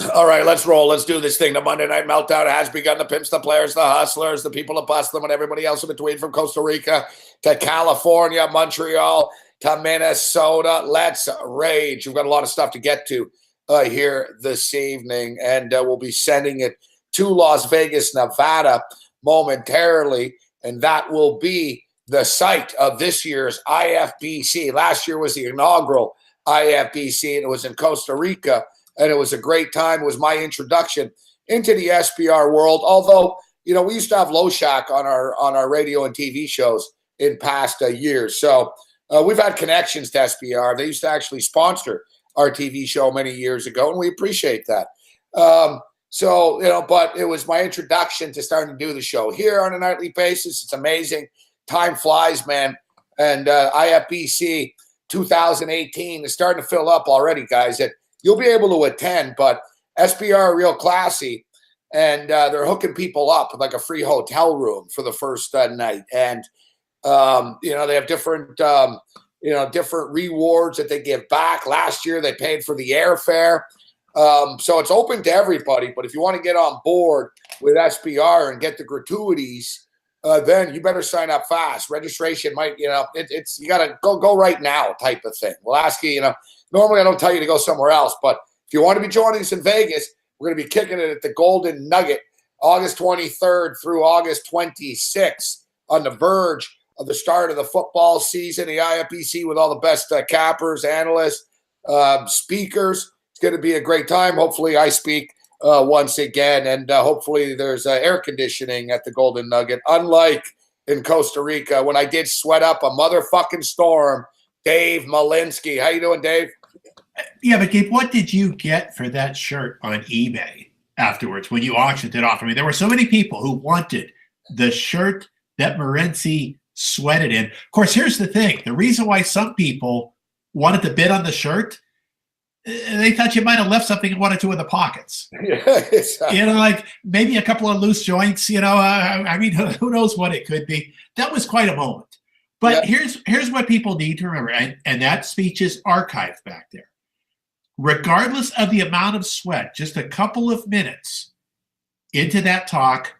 All right, let's roll. Let's do this thing. The Monday Night Meltdown has begun. The pimps, the players, the hustlers, the people that bust them, and everybody else in between, from Costa Rica to California, Montreal to Minnesota. Let's rage. We've got a lot of stuff to get to here this evening, and we'll be sending it to Las Vegas, Nevada momentarily, and that will be the site of this year's IFBC. Last year was the inaugural IFBC, and it was in Costa Rica. And it was a great time. It was my introduction into the SBR world. Although, you know, we used to have Loshak on our radio and TV shows in past years. So we've had connections to SBR. They used to actually sponsor our TV show many years ago, and we appreciate that. So, you know, but it was my introduction to starting to do the show here on a nightly basis. It's amazing. Time flies, man. And IFBC 2018 is starting to fill up already, guys. You'll be able to attend, but SBR are real classy, and they're hooking people up with like a free hotel room for the first night. And, you know, they have different, different rewards that they give back. Last year, they paid for the airfare. So it's open to everybody. But if you want to get on board with SBR and get the gratuities, then you better sign up fast. Registration might, you know, it's you got to go right now type of thing. We'll ask you, you know, normally I don't tell you to go somewhere else, but if you want to be joining us in Vegas, we're going to be kicking it at the Golden Nugget August 23rd through August 26th, on the verge of the start of the football season, the IFBC, with all the best cappers, analysts, speakers. It's going to be a great time. Hopefully I speak once again, and hopefully there's air conditioning at the Golden Nugget, unlike in Costa Rica when I did sweat up a motherfucking storm. Dave Malinsky. How you doing, Dave? Yeah, but Gabe, what did you get for that shirt on eBay afterwards when you auctioned it off? I mean, there were so many people who wanted the shirt that Morency sweated in. Of course, here's the thing. The reason why some people wanted to bid on the shirt, they thought you might have left something and wanted to in the pockets. You know, like maybe a couple of loose joints, you know, I mean, who knows what it could be. That was quite a moment. But here's what people need to remember, and that speech is archived back there. Regardless of the amount of sweat, just a couple of minutes into that talk,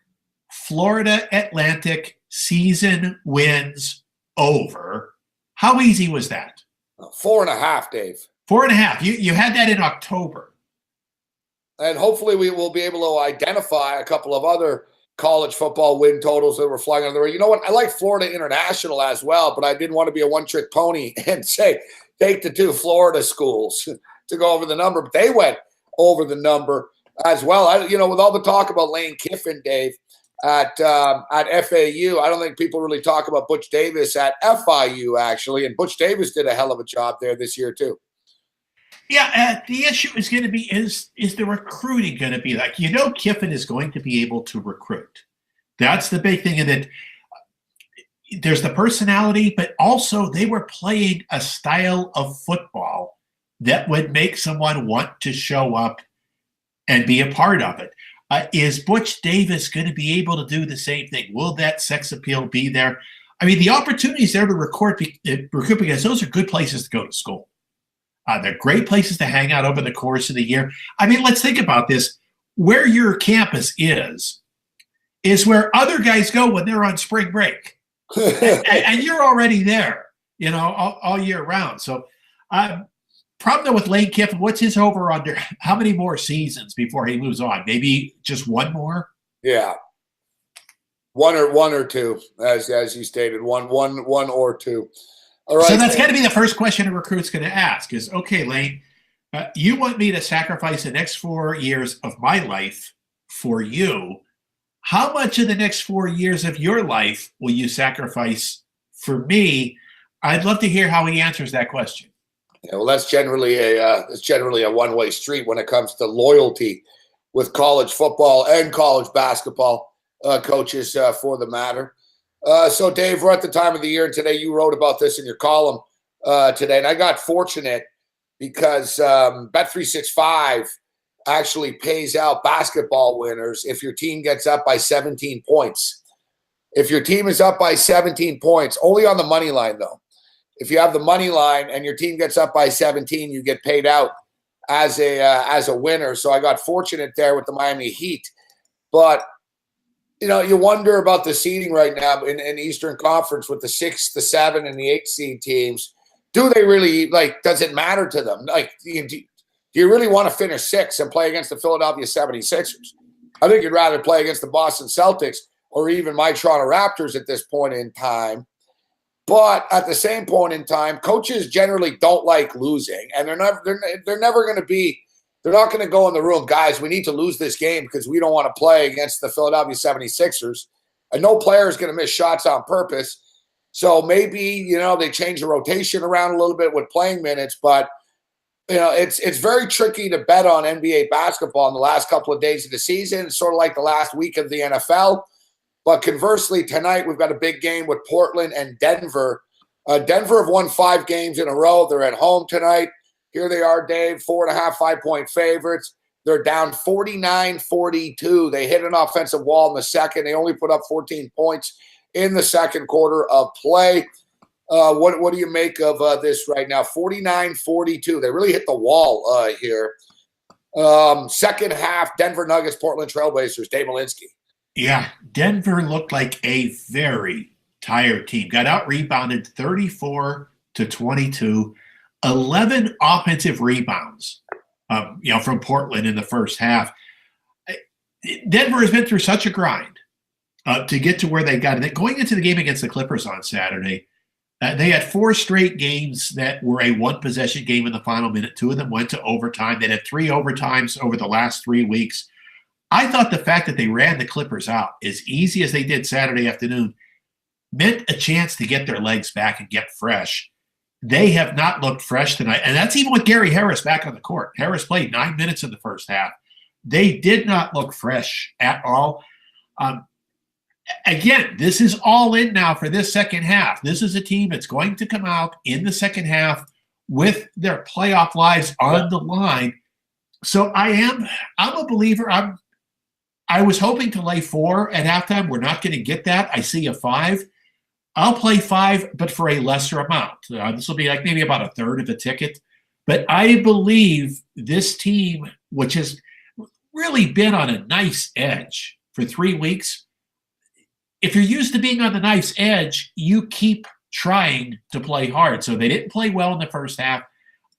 Florida Atlantic season wins over. How easy was that? 4.5, Dave. 4.5. You had that in October. And hopefully we will be able to identify a couple of other college football win totals that were flying under the radar. You know what? I like Florida International as well, but I didn't want to be a one-trick pony and say take the two Florida schools to go over the number. But they went over the number as well. You know, with all the talk about Lane Kiffin, Dave, at FAU, I don't think people really talk about Butch Davis at FIU, actually. And Butch Davis did a hell of a job there this year, too. Yeah, the issue is going to be, is the recruiting going to be like, you know, Kiffin is going to be able to recruit. That's the big thing. And that there's the personality, but also they were playing a style of football that would make someone want to show up and be a part of it. Is Butch Davis going to be able to do the same thing? Will that sex appeal be there? I mean, the opportunities there to recruit, because those are good places to go to school. They're great places to hang out over the course of the year. I mean, let's think about this. Where your campus is where other guys go when they're on spring break. and you're already there, you know, all year round. So problem with Lane Kiffin, what's his over-under? How many more seasons before he moves on? Maybe just one more? Yeah. One or two, as you stated. One or two. All right. So that's got to be the first question a recruit's going to ask is, okay, Lane, you want me to sacrifice the next 4 years of my life for you. How much of the next 4 years of your life will you sacrifice for me? I'd love to hear how he answers that question. Yeah, well, that's generally a one-way street when it comes to loyalty with college football and college basketball coaches, for the matter. So, Dave, we're at the time of the year, and today you wrote about this in your column today, and I got fortunate because Bet365 actually pays out basketball winners if your team gets up by 17 points. If your team is up by 17 points, only on the money line, though. If you have the money line and your team gets up by 17, you get paid out as a winner. So I got fortunate there with the Miami Heat. But you wonder about the seeding right now in Eastern Conference with the 6, the 7, and the 8 seed teams. Do they really, does it matter to them? Do you really want to finish 6 and play against the Philadelphia 76ers? I think you'd rather play against the Boston Celtics or even my Toronto Raptors at this point in time. But at the same point in time, coaches generally don't like losing, and they're never going to be. They're not going to go in the room, guys, we need to lose this game because we don't want to play against the Philadelphia 76ers. And no player is going to miss shots on purpose. So maybe, they change the rotation around a little bit with playing minutes. But, it's very tricky to bet on NBA basketball in the last couple of days of the season, sort of like the last week of the NFL. But conversely, tonight we've got a big game with Portland and Denver. Denver have won 5 games in a row. They're at home tonight. Here they are, Dave, 4.5, 5-point favorites. They're down 49-42. They hit an offensive wall in the second. They only put up 14 points in the second quarter of play. What do you make of this right now? 49-42. They really hit the wall here. Second half, Denver Nuggets, Portland Trailblazers, Dave Malinsky. Yeah, Denver looked like a very tired team. Got out-rebounded 34-22. 11 offensive rebounds, from Portland in the first half. Denver has been through such a grind to get to where they got. And going into the game against the Clippers on Saturday, they had 4 straight games that were a one-possession game in the final minute. 2 of them went to overtime. They had 3 overtimes over the last 3 weeks. I thought the fact that they ran the Clippers out as easy as they did Saturday afternoon meant a chance to get their legs back and get fresh. They have not looked fresh tonight. And that's even with Gary Harris back on the court. Harris played 9 minutes in the first half. They did not look fresh at all. Again, this is all in now for this second half. This is a team that's going to come out in the second half with their playoff lives on the line. So I'm a believer. I was hoping to lay 4 at halftime. We're not going to get that. I see a 5. I'll play 5, but for a lesser amount. This will be like maybe about a third of a ticket. But I believe this team, which has really been on a knife's edge for 3 weeks, if you're used to being on the knife's edge, you keep trying to play hard. So they didn't play well in the first half.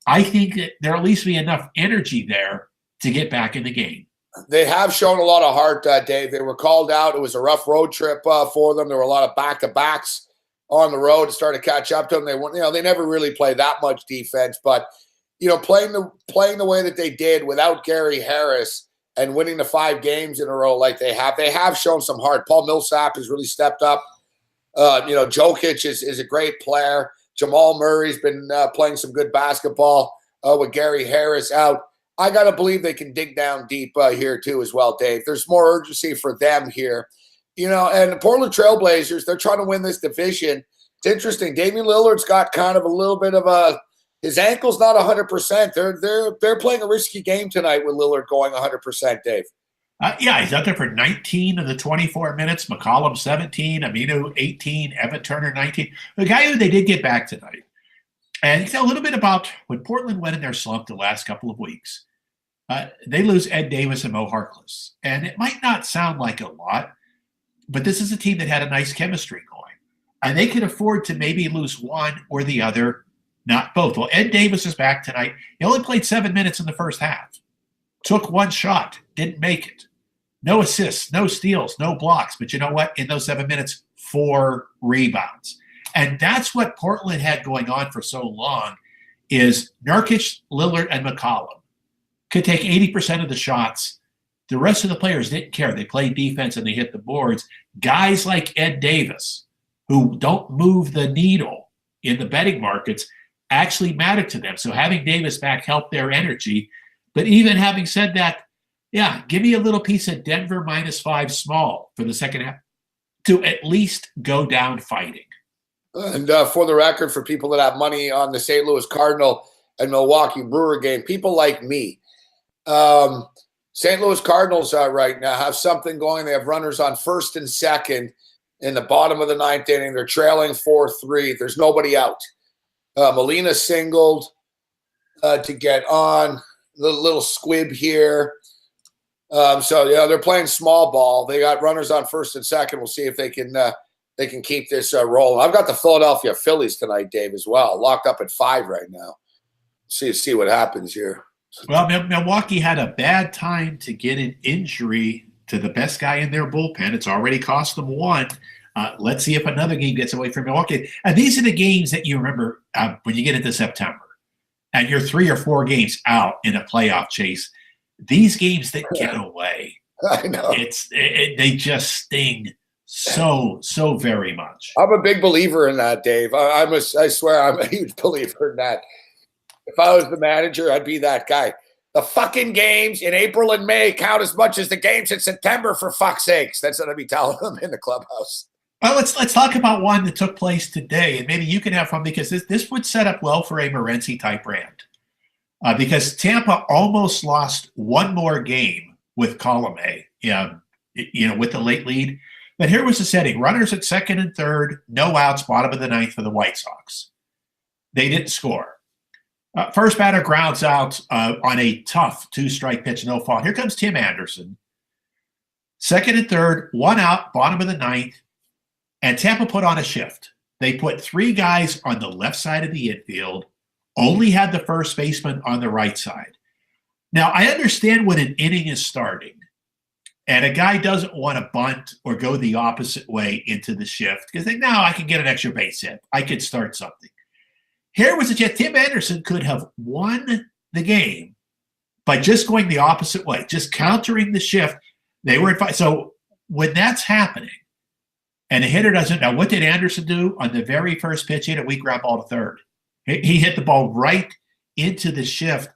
I think that there'll at least be enough energy there to get back in the game. They have shown a lot of heart, Dave. They were called out. It was a rough road trip for them. There were a lot of back-to-backs on the road to start to catch up to them. They never really play that much defense, but playing the way that they did without Gary Harris and winning the 5 games in a row like they have shown some heart. Paul Millsap has really stepped up. Jokic is a great player. Jamal Murray's been playing some good basketball with Gary Harris out. I got to believe they can dig down deep here too as well, Dave. There's more urgency for them here. And the Portland Trailblazers, they're trying to win this division. It's interesting. Damian Lillard's got kind of a little bit of his ankle's not 100%. They're playing a risky game tonight with Lillard going 100%, Dave. He's out there for 19 of the 24 minutes. McCollum 17, Aminu 18, Evan Turner 19. The guy who they did get back tonight. And a little bit about when Portland went in their slump the last couple of weeks. They lose Ed Davis and Mo Harkless. And it might not sound like a lot, but this is a team that had a nice chemistry going. And they could afford to maybe lose one or the other, not both. Well, Ed Davis is back tonight. He only played 7 minutes in the first half. Took 1 shot, didn't make it. No assists, no steals, no blocks. But you know what? In those 7 minutes, 4 rebounds. And that's what Portland had going on for so long is Nurkic, Lillard, and McCollum could take 80% of the shots. The rest of the players didn't care. They played defense and they hit the boards. Guys like Ed Davis, who don't move the needle in the betting markets, actually mattered to them. So having Davis back helped their energy. But even having said that, give me a little piece of Denver -5 small for the second half to at least go down fighting. And for the record, for people that have money on the St. Louis Cardinal and Milwaukee Brewer game, people like me, St. Louis Cardinals right now have something going. They have runners on first and second in the bottom of the 9th inning. They're trailing 4-3. There's nobody out. Molina singled to get on. little squib here. So they're playing small ball. They got runners on first and second. We'll see if they can keep this rolling. I've got the Philadelphia Phillies tonight, Dave, as well, locked up at 5 right now. See what happens here. Well, Milwaukee had a bad time to get an injury to the best guy in their bullpen. It's already cost them 1. Let's see if another game gets away from Milwaukee. And these are the games that you remember when you get into September and you're 3 or 4 games out in a playoff chase. These games that get away, I know they just sting so very much. I'm a big believer in that, Dave. I swear I'm a huge believer in that. If I was the manager, I'd be that guy. The fucking games in April and May count as much as the games in September, for fuck's sakes. That's what I'd be telling them in the clubhouse. Well, let's talk about one that took place today, and maybe you can have fun because this would set up well for a Morency type brand. Because Tampa almost lost one more game with column A, with the late lead. But here was the setting: runners at second and third, no outs, bottom of the 9th for the White Sox. They didn't score. First batter grounds out on a tough 2-strike pitch, no fault. Here comes Tim Anderson. Second and third, 1 out, bottom of the 9th, and Tampa put on a shift. They put 3 guys on the left side of the infield, only had the first baseman on the right side. Now, I understand when an inning is starting and a guy doesn't want to bunt or go the opposite way into the shift because they know I can get an extra base hit. I could start something. Here was a chance. Tim Anderson could have won the game by just going the opposite way, just countering the shift. They were at 5. So when that's happening and the hitter doesn't know, what did Anderson do on the very first pitch? He hit a weak ground ball to third. He hit the ball right into the shift.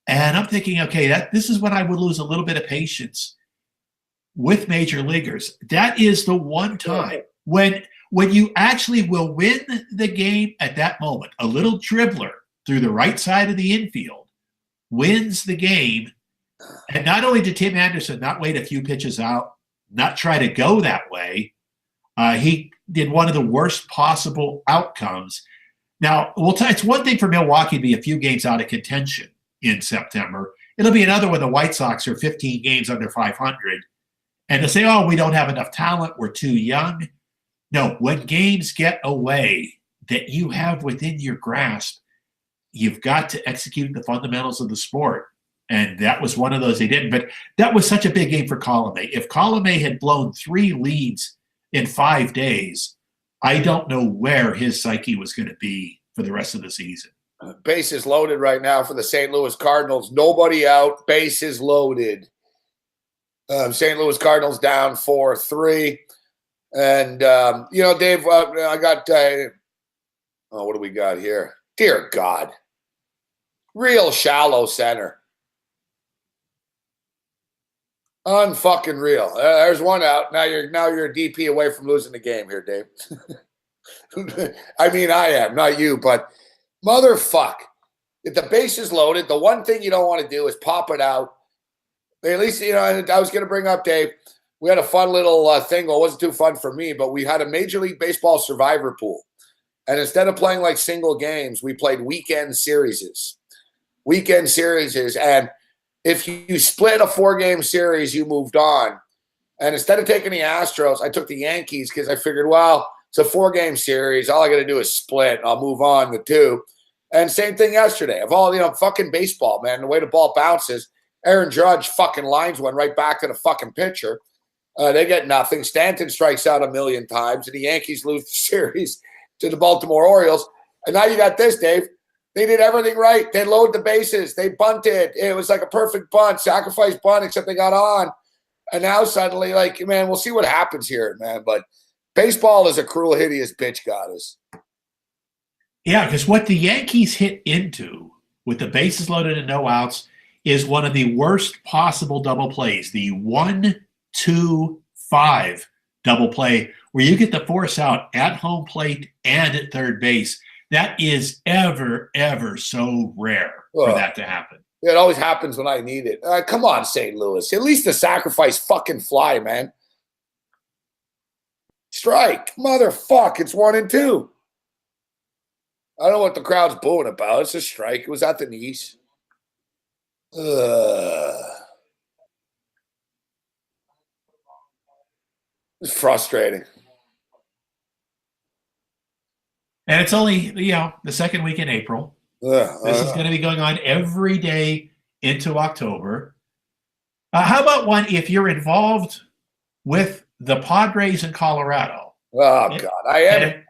And I'm thinking, okay, this is when I would lose a little bit of patience with major leaguers. That is the one time when you actually will win the game at that moment. A little dribbler through the right side of the infield wins the game. And not only did Tim Anderson not wait a few pitches out, not try to go that way, he did one of the worst possible outcomes. Now, it's one thing for Milwaukee to be a few games out of contention in September. It'll be another when the White Sox are 15 games under 500. And to say, oh, we don't have enough talent, we're too young. No, when games get away that you have within your grasp, you've got to execute the fundamentals of the sport. And that was one of those they didn't. But that was such a big game for Column A. If Column A had blown 3 leads in 5 days, I don't know where his psyche was going to be for the rest of the season. Bases loaded right now for the St. Louis Cardinals. Nobody out. Bases loaded. St. Louis Cardinals down 4-3. And, Dave, I got what do we got here? Dear God. Real shallow center. Unfucking real. There's one out. Now you're a DP away from losing the game here, Dave. I mean, I am, not you, but motherfuck. If the base is loaded, the one thing you don't want to do is pop it out. At least, I was going to bring up, Dave, we had a fun little thing. Well, it wasn't too fun for me, but we had a Major League Baseball survivor pool. And instead of playing like single games, we played weekend series. And if you split a 4-game series, you moved on. And instead of taking the Astros, I took the Yankees because I figured, well, it's a 4-game series. All I got to do is split. I'll move on the 2. And same thing yesterday. Of all, fucking baseball, man, the way the ball bounces, Aaron Judge fucking lines one right back to the fucking pitcher. They get nothing. Stanton strikes out 1,000,000 times, and the Yankees lose the series to the Baltimore Orioles. And now you got this, Dave. They did everything right. They loaded the bases. They bunted. It was like a perfect bunt, sacrifice bunt, except they got on. And now suddenly, man, we'll see what happens here, man. But baseball is a cruel, hideous bitch goddess. Yeah, because what the Yankees hit into with the bases loaded and no outs is one of the worst possible double plays. The 1-2-5 double play where you get the force out at home plate and at third base. That is ever so rare for that to happen. It always happens when I need it. Come on, St. Louis. At least the sacrifice fucking fly, man. Strike. Motherfuck. It's 1-2. I don't know what the crowd's booing about. It's a strike. It was at the knees. It's frustrating. And it's only, the second week in April. This is going to be going on every day into October. How about one if you're involved with the Padres in Colorado? Oh, God. I am.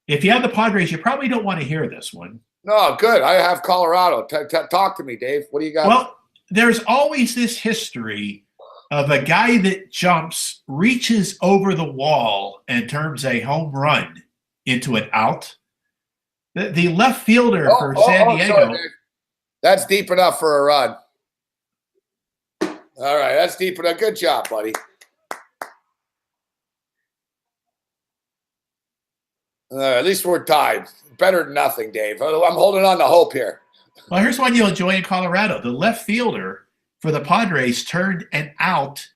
If you have the Padres, you probably don't want to hear this one. No, good. I have Colorado. Talk to me, Dave. What do you got? Well, there's always this history of a guy that jumps, reaches over the wall, and turns a home run into an out. The left fielder for San Diego. Sorry, that's deep enough for a run. All right, that's deep enough. Good job, buddy. At least we're tied. Better than nothing, Dave. I'm holding on to hope here. Well, here's one you'll enjoy in Colorado. The left fielder for the Padres turned an out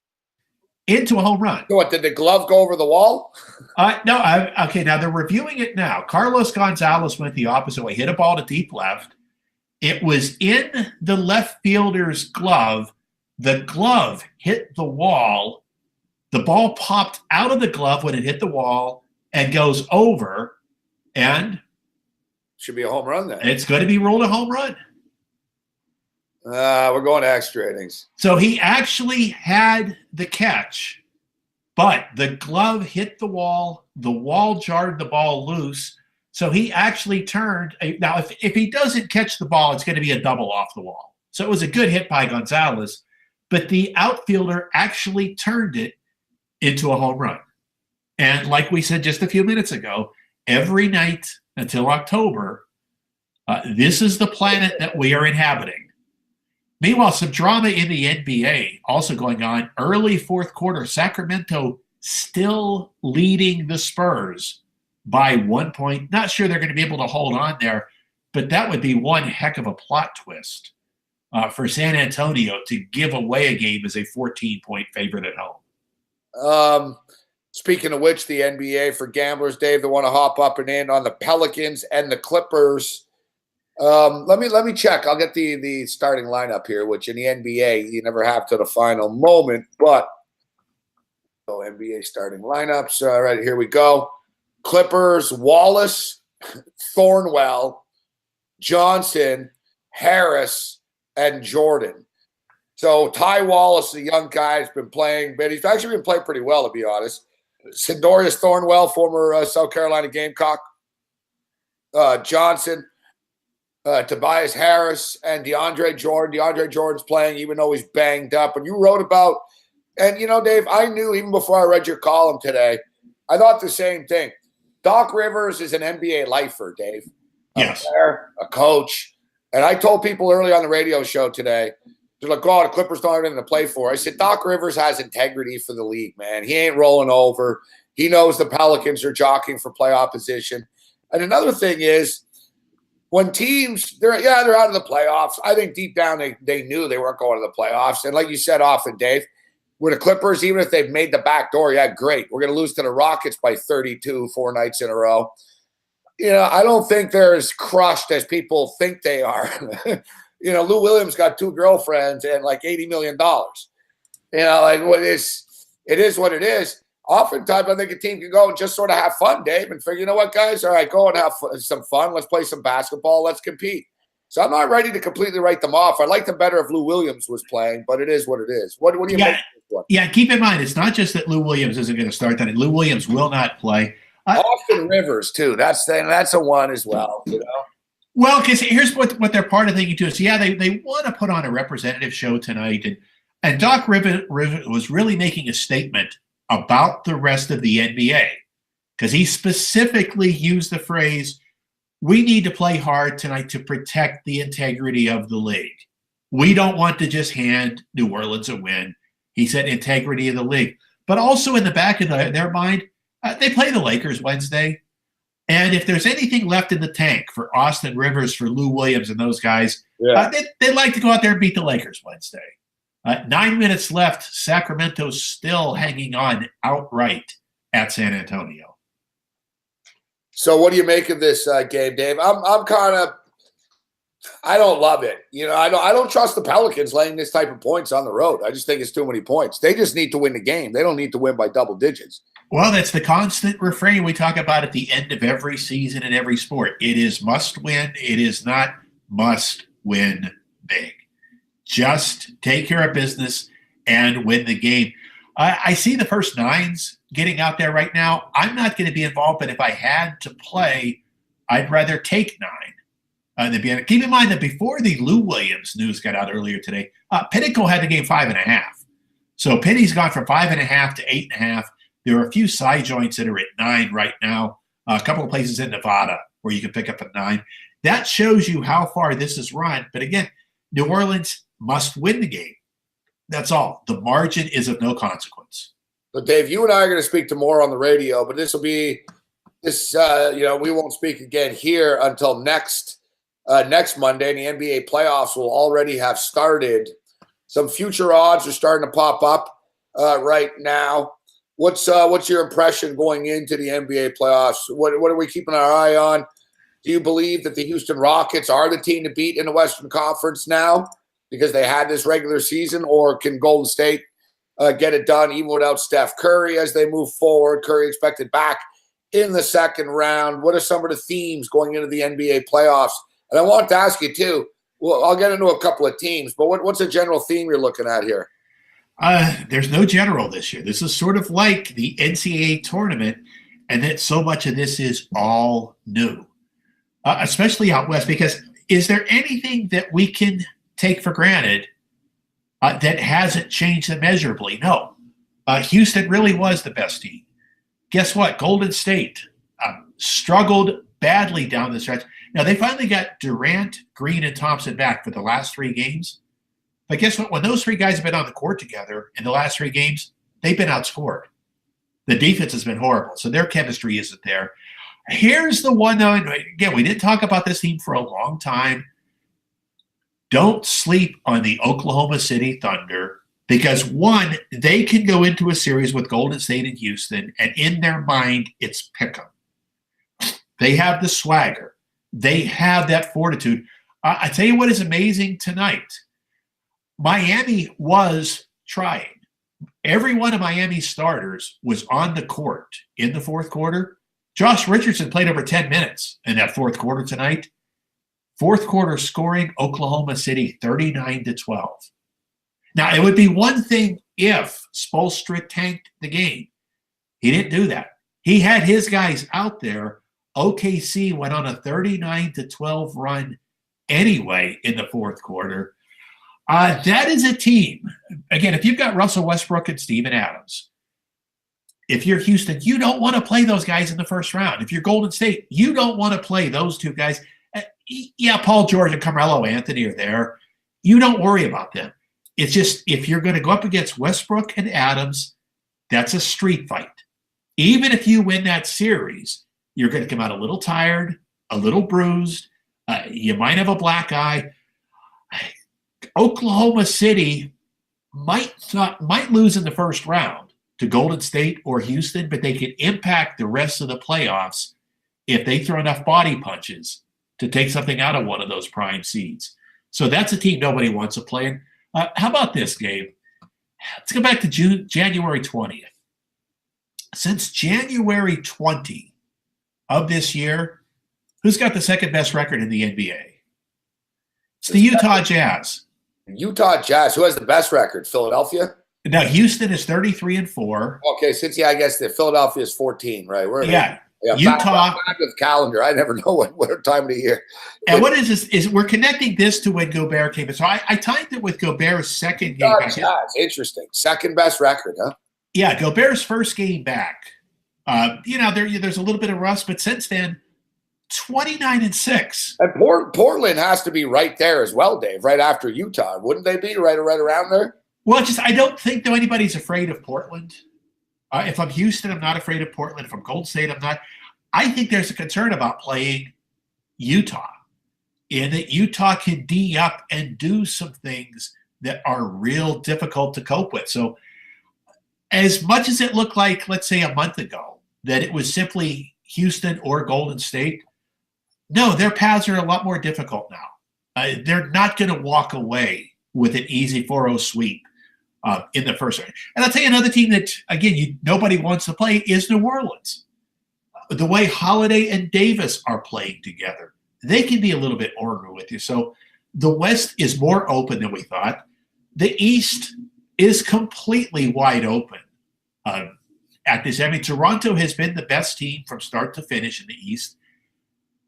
into a home run. So what, did the glove go over the wall? No. Okay, now they're reviewing it now. Carlos Gonzalez went the opposite way, hit a ball to deep left. It was in the left fielder's glove. The glove hit the wall. The ball popped out of the glove when it hit the wall and goes over, and should be a home run then. It's going to be ruled a home run. We're going to extra innings. So he actually had the catch, but the glove hit the wall. The wall jarred the ball loose. So he actually turned. Now, if he doesn't catch the ball, it's going to be a double off the wall. So it was a good hit by Gonzalez, but the outfielder actually turned it into a home run. And like we said just a few minutes ago, every night until October, this is the planet that we are inhabiting. Meanwhile, some drama in the NBA also going on. Early fourth quarter, Sacramento still leading the Spurs by 1 point. Not sure they're going to be able to hold on there, but that would be one heck of a plot twist for San Antonio to give away a game as a 14-point favorite at home. Speaking of which, the NBA for gamblers, Dave, that want to hop up and in on the Pelicans and the Clippers. Let me check. I'll get the starting lineup here, which in the NBA you never have to the final moment. But NBA starting lineups. All right, here we go. Clippers: Wallace, Thornwell, Johnson, Harris, and Jordan. So Ty Wallace, the young guy, has been playing, but he's actually been playing pretty well, to be honest. Sindorius Thornwell, former South Carolina Gamecock. Johnson, Tobias Harris, and DeAndre Jordan. DeAndre Jordan's playing even though he's banged up. And you wrote about, and Dave, I knew even before I read your column today, I thought the same thing. Doc Rivers is an NBA lifer, Dave. Yes. A player, a coach. And I told people early on the radio show today, they're like, oh, the Clippers don't have anything to play for. I said, Doc Rivers has integrity for the league, man. He ain't rolling over. He knows the Pelicans are jockeying for playoff position. And another thing is, when teams, they're out of the playoffs. I think deep down they knew they weren't going to the playoffs. And like you said often, Dave, with the Clippers, even if they've made the back door, great. We're going to lose to the Rockets by 32 4 nights in a row. I don't think they're as crushed as people think they are. Lou Williams got 2 girlfriends and like $80 million. It is what it is. Oftentimes, I think a team can go and just sort of have fun, Dave, and figure, you know what, guys? All right, go and have some fun. Let's play some basketball. Let's compete. So I'm not ready to completely write them off. I'd like them better if Lou Williams was playing, but it is what it is. What do you make of this one? Yeah, keep in mind, it's not just that Lou Williams isn't going to start that. Lou Williams will not play. Austin Rivers, too. That's a one as well, Well, because here's what they're part of thinking, too. So, they want to put on a representative show tonight. And Doc Rivers was really making a statement about the rest of the NBA, because he specifically used the phrase, we need to play hard tonight to protect the integrity of the league. We don't want to just hand New Orleans a win. He said integrity of the league. But also in the back of their mind, they play the Lakers Wednesday. And if there's anything left in the tank for Austin Rivers, for Lou Williams and those guys, they'd like to go out there and beat the Lakers Wednesday. 9 minutes left. Sacramento's still hanging on outright at San Antonio. So what do you make of this game, Dave? I'm kind of I don't love it. I don't trust the Pelicans laying this type of points on the road. I just think it's too many points. They just need to win the game. They don't need to win by double digits. Well, that's the constant refrain we talk about at the end of every season in every sport. It is must win. It is not must win big. Just take care of business and win the game. I see the first nines getting out there right now. I'm not going to be involved, but if I had to play, I'd rather take 9. Keep in mind that before the Lou Williams news got out earlier today, Pinnacle had the game 5.5. So Penny's gone from 5.5 to 8.5. There are a few side joints that are at 9 right now. A couple of places in Nevada where you can pick up a 9. That shows you how far this is run. But again, New Orleans must win the game. That's all. The margin is of no consequence. But Dave, you and I are going to speak tomorrow on the radio, but this will be this. We won't speak again here until next Monday. And the NBA playoffs will already have started. Some future odds are starting to pop up right now. What's your impression going into the NBA playoffs? What are we keeping our eye on? Do you believe that the Houston Rockets are the team to beat in the Western Conference now because they had this regular season, or can Golden State get it done even without Steph Curry as they move forward? Curry expected back in the second round. What are some of the themes going into the NBA playoffs? And I want to ask you too, well, I'll get into a couple of teams, but what's a general theme you're looking at here? There's no general this year. This is sort of like the NCAA tournament, and that so much of this is all new, especially out west, because is there anything that we can take for granted that hasn't changed immeasurably? No. Houston really was the best team. Guess what? Golden State struggled badly down the stretch. Now, they finally got Durant, Green, and Thompson back for the last 3 games. But guess what? When those 3 guys have been on the court together in the last 3 games, they've been outscored. The defense has been horrible, so their chemistry isn't there. Here's the one, though. Again, we didn't talk about this team for a long time. Don't sleep on the Oklahoma City Thunder because, one, they can go into a series with Golden State and Houston, and in their mind, it's pick 'em. They have the swagger. They have that fortitude. I tell you what is amazing tonight. Miami was trying. Every one of Miami's starters was on the court in the fourth quarter. Josh Richardson played over 10 minutes in that fourth quarter tonight. Fourth quarter scoring, Oklahoma City 39-12. Now, it would be one thing if Spoelstra tanked the game. He didn't do that. He had his guys out there. OKC went on a 39-12 run anyway in the fourth quarter. That is a team. Again, if you've got Russell Westbrook and Steven Adams, if you're Houston, you don't want to play those guys in the first round. If you're Golden State, you don't want to play those 2 guys. Yeah, Paul George and Carmelo Anthony are there. You don't worry about them. It's just if you're going to go up against Westbrook and Adams, that's a street fight. Even if you win that series, you're going to come out a little tired, a little bruised. You might have a black eye. Oklahoma City might lose in the first round to Golden State or Houston, but they can impact the rest of the playoffs if they throw enough body punches to take something out of one of those prime seeds. So that's a team nobody wants to play in. How about this, Gabe? Let's go back to January 20th. Since January 20 of this year, who's got the second best record in the NBA? It's the Utah Jazz. Utah Jazz. Who has the best record? Philadelphia? Now, Houston is 33-4. Okay, I guess the Philadelphia is 14, right? Yeah. Utah. Back with calendar. I never know what time of the year. And what is this? Is we're connecting this to when Gobert came in. So I timed it with Gobert's second game back. That's interesting. Second best record, huh? Yeah, Gobert's first game back. There's a little bit of rust, but since then, 29-6. And Portland has to be right there as well, Dave, right after Utah. Wouldn't they be right around there? Well, I don't think, though, anybody's afraid of Portland. If I'm Houston, I'm not afraid of Portland. If I'm Golden State, I'm not. I think there's a concern about playing Utah, in that Utah can D up and do some things that are real difficult to cope with. So as much as it looked like, let's say a month ago, that it was simply Houston or Golden State, no, their paths are a lot more difficult now. They're not going to walk away with an easy 4-0 sweep in the first round. And I'll tell you another team that, again, nobody wants to play is New Orleans. The way Holiday and Davis are playing together, they can be a little bit ornery with you. So the West is more open than we thought. The East is completely wide open at this. I mean, Toronto has been the best team from start to finish in the East.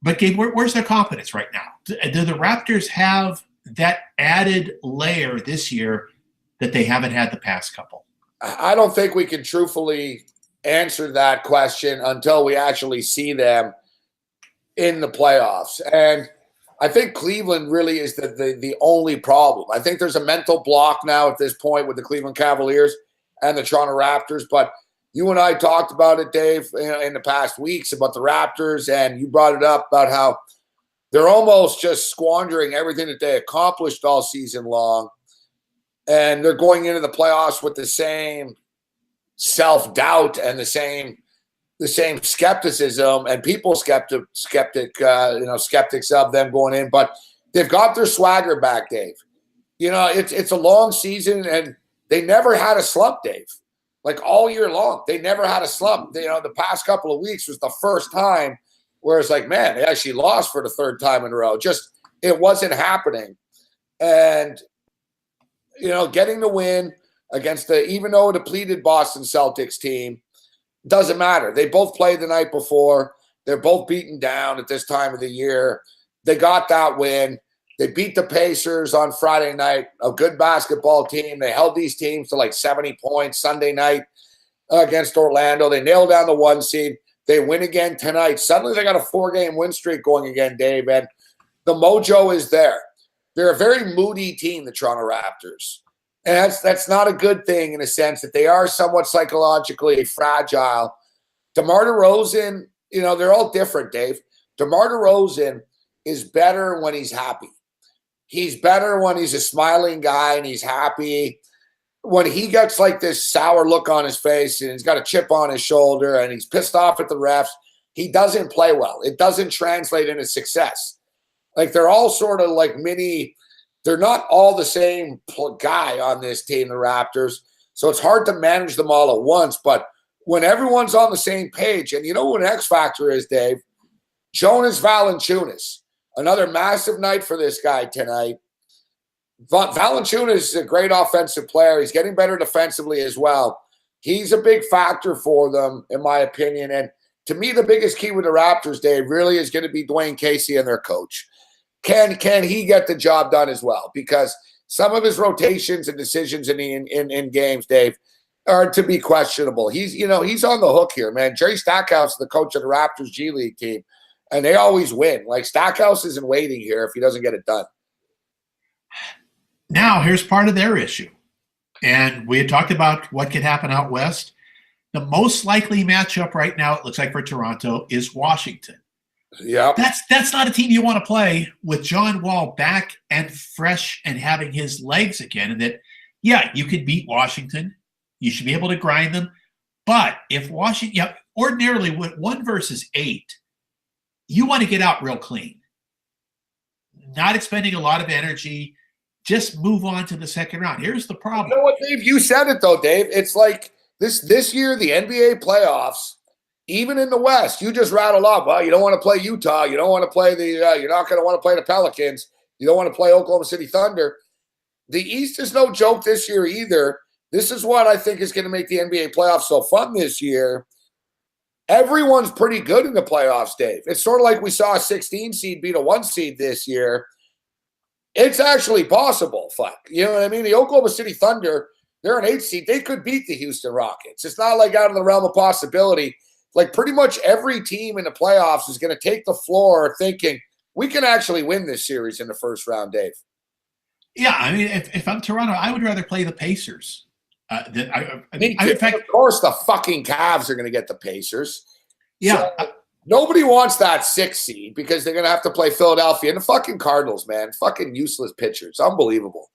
But, Gabe, where's their confidence right now? Do the Raptors have that added layer this year that they haven't had the past couple? I don't think we can truthfully answer that question until we actually see them in the playoffs. And I think Cleveland really is the only problem. I think there's a mental block now at this point with the Cleveland Cavaliers and the Toronto Raptors. But you and I talked about it, Dave, in the past weeks about the Raptors, and you brought it up about how they're almost just squandering everything that they accomplished all season long. And they're going into the playoffs with the same self-doubt and the same skepticism and people skeptics of them going in. But they've got their swagger back, Dave. It's a long season, and they never had a slump, Dave. Like all year long, they never had a slump. The past couple of weeks was the first time where it's like, man, they actually lost for the third time in a row. Just it wasn't happening. And, getting the win against even though a depleted Boston Celtics team, doesn't matter. They both played the night before. They're both beaten down at this time of the year. They got that win. They beat the Pacers on Friday night, a good basketball team. They held these teams to like 70 points Sunday night against Orlando. They nailed down the 1 seed. They win again tonight. Suddenly they got a 4-game win streak going again, Dave, and the mojo is there. They're a very moody team, the Toronto Raptors. And that's not a good thing in a sense that they are somewhat psychologically fragile. DeMar DeRozan, they're all different, Dave. DeMar DeRozan is better when he's happy. He's better when he's a smiling guy and he's happy. When he gets like this sour look on his face and he's got a chip on his shoulder and he's pissed off at the refs, he doesn't play well. It doesn't translate into success. Like they're all sort of like they're not all the same guy on this team, the Raptors. So it's hard to manage them all at once. But when everyone's on the same page, and who an X factor is, Dave? Jonas Valanciunas. Another massive night for this guy tonight. Valanciunas is a great offensive player. He's getting better defensively as well. He's a big factor for them, in my opinion. And to me, the biggest key with the Raptors, Dave, really is going to be Dwayne Casey and their coach. Can he get the job done as well? Because some of his rotations and decisions in games, Dave, are to be questionable. He's on the hook here, man. Jerry Stackhouse is the coach of the Raptors G League team. And they always win. Like Stackhouse isn't waiting here if he doesn't get it done. Now, here's part of their issue. And we had talked about what could happen out west. The most likely matchup right now, it looks like for Toronto, is Washington. Yeah. That's not a team you want to play with John Wall back and fresh and having his legs again. And that, you could beat Washington. You should be able to grind them. But if Washington, ordinarily with 1 versus 8, you want to get out real clean. Not expending a lot of energy. Just move on to the second round. Here's the problem. You know what, Dave? You said it, though, Dave. It's like this year, the NBA playoffs, even in the West, you just rattled off. Well, you don't want to play Utah. You don't want to play you're not going to want to play the Pelicans. You don't want to play Oklahoma City Thunder. The East is no joke this year either. This is what I think is going to make the NBA playoffs so fun this year. Everyone's pretty good in the playoffs, Dave. It's sort of like we saw a 16 seed beat a 1 seed this year. It's actually possible. Fuck. You know what I mean? The Oklahoma City Thunder, they're an 8 seed. They could beat the Houston Rockets. It's not like out of the realm of possibility. Like pretty much every team in the playoffs is going to take the floor thinking, we can actually win this series in the first round, Dave. Yeah, I mean, if I'm Toronto, I would rather play the Pacers. In fact, of course, the fucking Cavs are going to get the Pacers. Yeah. So, nobody wants that 6 seed because they're going to have to play Philadelphia and the fucking Cardinals, man. Fucking useless pitchers. Unbelievable.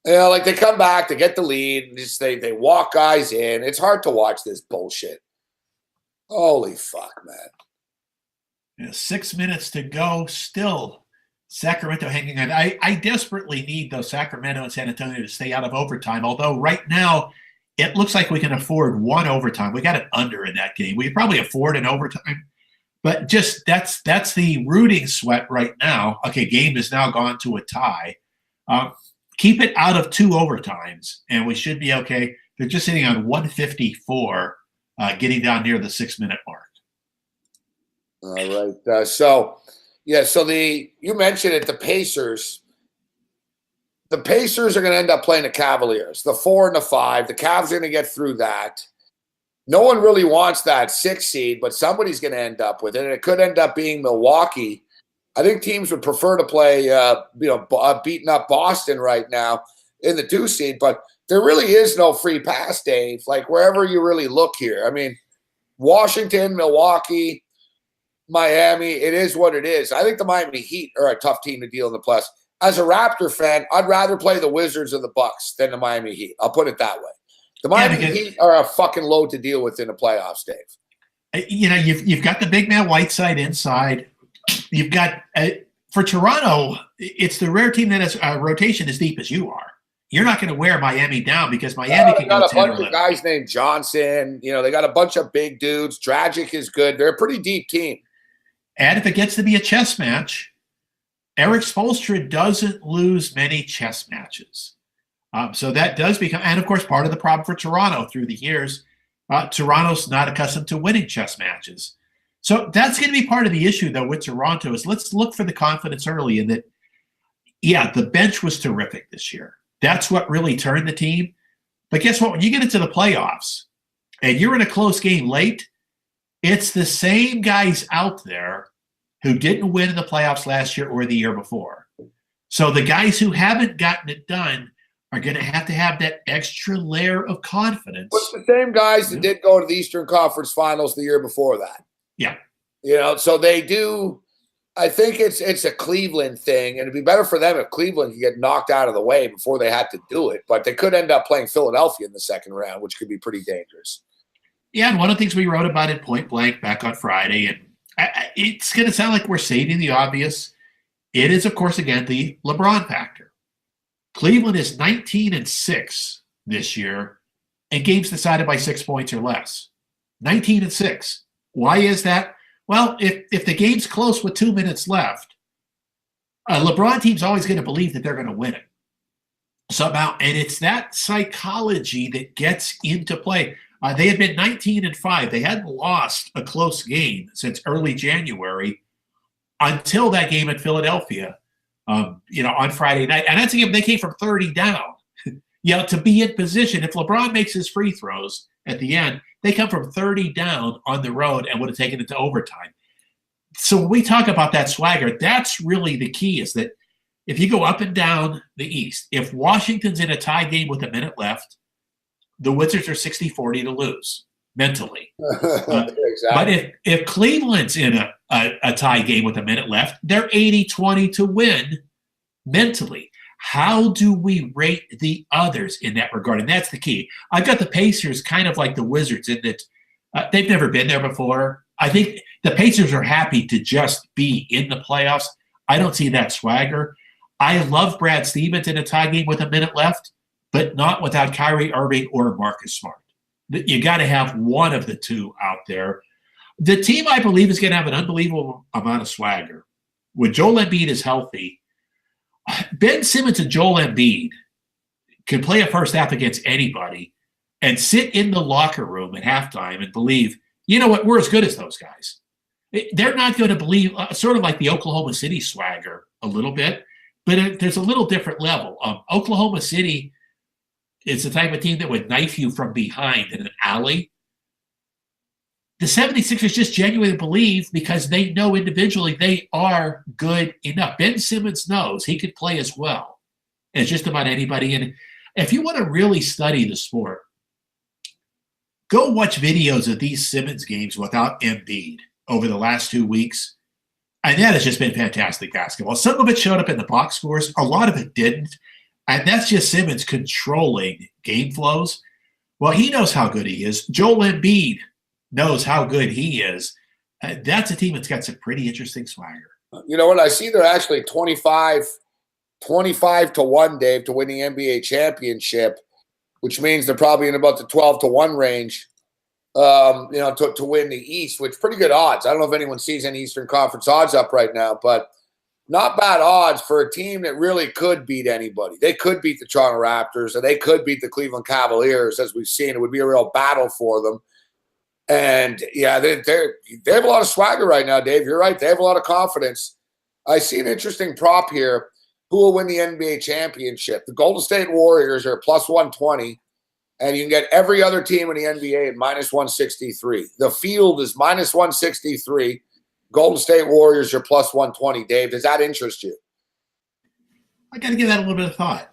Like they come back, they get the lead, and just they walk guys in. It's hard to watch this bullshit. Holy fuck, man. 6 minutes to go. Still Sacramento hanging on. I desperately need those Sacramento and San Antonio to stay out of overtime, although right now it looks like we can afford one overtime. We got an under in that game. We could probably afford an overtime, but just that's the rooting sweat right now. Okay, game is now gone to a tie. Keep it out of 2 overtimes, and we should be okay. They're just sitting on 154, getting down near the 6-minute mark. All right. So you mentioned it, the Pacers. The Pacers are going to end up playing the Cavaliers, the 4 and the 5. The Cavs are going to get through that. No one really wants that 6 seed, but somebody's going to end up with it, and it could end up being Milwaukee. I think teams would prefer to play, beating up Boston right now in the 2 seed, but there really is no free pass, Dave. Like wherever you really look here, I mean, Washington, Milwaukee, Miami, it is what it is. I think the Miami Heat are a tough team to deal in the playoffs. As a Raptor fan, I'd rather play the Wizards or the Bucks than the Miami Heat. I'll put it that way. The Miami Heat are a fucking load to deal with in the playoffs, Dave. You've got the big man Whiteside inside. You've got for Toronto, it's the rare team that has a rotation as deep as you are. You're not going to wear Miami down because Miami can go 10 or 11. They got a bunch of guys named Johnson. They got a bunch of big dudes. Dragic is good. They're a pretty deep team. And if it gets to be a chess match, Eric Spoelstra doesn't lose many chess matches. So that does become, and of course, part of the problem for Toronto through the years, Toronto's not accustomed to winning chess matches. So that's going to be part of the issue, though, with Toronto is let's look for the confidence early in that, yeah, the bench was terrific this year. That's what really turned the team. But guess what? When you get into the playoffs and you're in a close game late, it's the same guys out there who didn't win in the playoffs last year or the year before. So the guys who haven't gotten it done are going to have that extra layer of confidence. It's the same guys that did go to the Eastern Conference Finals the year before that. Yeah. So they do. I think it's a Cleveland thing, and it'd be better for them if Cleveland could get knocked out of the way before they had to do it. But they could end up playing Philadelphia in the second round, which could be pretty dangerous. Yeah, and one of the things we wrote about in Point Blank back on Friday, and it's going to sound like we're stating the obvious. It is, of course, again, the LeBron factor. Cleveland is 19-6 this year, and games decided by 6 points or less. 19-6. Why is that? Well, if the game's close with 2 minutes left, a LeBron team's always going to believe that they're going to win it somehow, and it's that psychology that gets into play. They had been 19-5. They hadn't lost a close game since early January until that game in Philadelphia, on Friday night. And that's a game they came from 30 down, to be in position. If LeBron makes his free throws at the end, they come from 30 down on the road and would have taken it to overtime. So when we talk about that swagger, that's really the key is that if you go up and down the East, if Washington's in a tie game with a minute left, the Wizards are 60-40 to lose mentally. Exactly. But if Cleveland's in a tie game with a minute left, they're 80-20 to win mentally. How do we rate the others in that regard? And that's the key. I've got the Pacers kind of like the Wizards in that they've never been there before. I think the Pacers are happy to just be in the playoffs. I don't see that swagger. I love Brad Stevens in a tie game with a minute left, but not without Kyrie Irving or Marcus Smart. You got to have one of the two out there. The team, I believe, is going to have an unbelievable amount of swagger. When Joel Embiid is healthy, Ben Simmons and Joel Embiid can play a first half against anybody and sit in the locker room at halftime and believe, you know what, we're as good as those guys. They're not going to believe, sort of like the Oklahoma City swagger a little bit, but there's a little different level. Oklahoma City is the type of team that would knife you from behind in an alley. The 76ers just genuinely believe because they know individually they are good enough. Ben Simmons knows he could play as well as just about anybody. And if you want to really study the sport, go watch videos of these Simmons games without Embiid over the last 2 weeks. And that has just been fantastic basketball. Some of it showed up in the box scores. A lot of it didn't. And that's just Simmons controlling game flows. Well, he knows how good he is. Joel Embiid knows how good he is. That's a team that's got some pretty interesting swagger. You know what? I see they're actually 25 to 1, Dave, to win the NBA championship, which means they're probably in about the 12 to 1 range, to win the East, which pretty good odds. I don't know if anyone sees any Eastern Conference odds up right now, but not bad odds for a team that really could beat anybody. They could beat the Toronto Raptors, and they could beat the Cleveland Cavaliers, as we've seen. It would be a real battle for them. And, yeah, they have a lot of swagger right now, Dave. You're right. They have a lot of confidence. I see an interesting prop here. Who will win the NBA championship? The Golden State Warriors are plus 120, and you can get every other team in the NBA at minus 163. The field is minus 163. Golden State Warriors are plus 120. Dave, does that interest you? I got to give that a little bit of thought.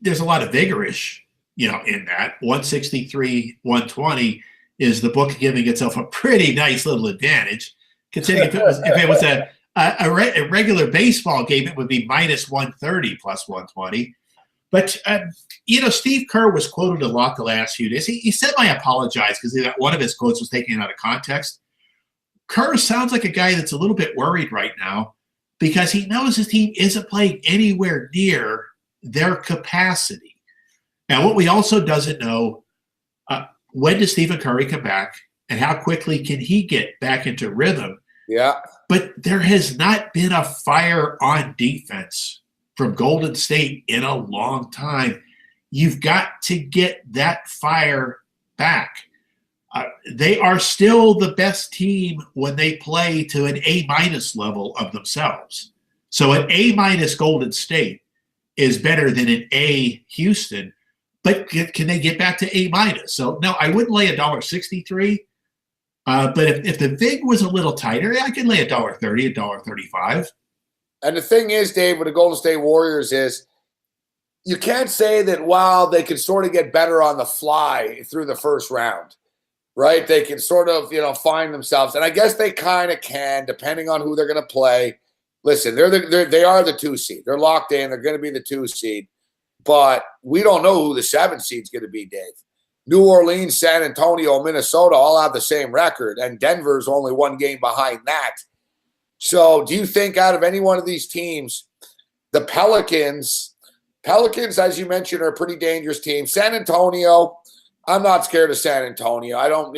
There's a lot of vigorish, in that. 163, 120 is the book giving itself a pretty nice little advantage. Considering if it was a regular baseball game, it would be minus 130 plus 120. But, Steve Kerr was quoted a lot the last few days. He said, I apologize, because one of his quotes was taken out of context. Kerr sounds like a guy that's a little bit worried right now because he knows his team isn't playing anywhere near their capacity. Now, what we also doesn't know, when does Stephen Curry come back and how quickly can he get back into rhythm? Yeah. But there has not been a fire on defense from Golden State in a long time. You've got to get that fire back. They are still the best team when they play to an A- level of themselves. So an A- Golden State is better than an A Houston, but can they get back to A-? So no, I wouldn't lay $1.63. But if the VIG was a little tighter, I could lay $1.30, $1.35. And the thing is, Dave, with the Golden State Warriors is you can't say that while they can sort of get better on the fly through the first round. Right? They can sort of, find themselves. And I guess they kind of can, depending on who they're going to play. Listen, they are the 2 seed. They're locked in. They're going to be the 2 seed. But we don't know who the 7 seed's going to be, Dave. New Orleans, San Antonio, Minnesota all have the same record. And Denver's only 1 game behind that. So do you think out of any one of these teams, the Pelicans, as you mentioned, are a pretty dangerous team. San Antonio, I'm not scared of San Antonio. I don't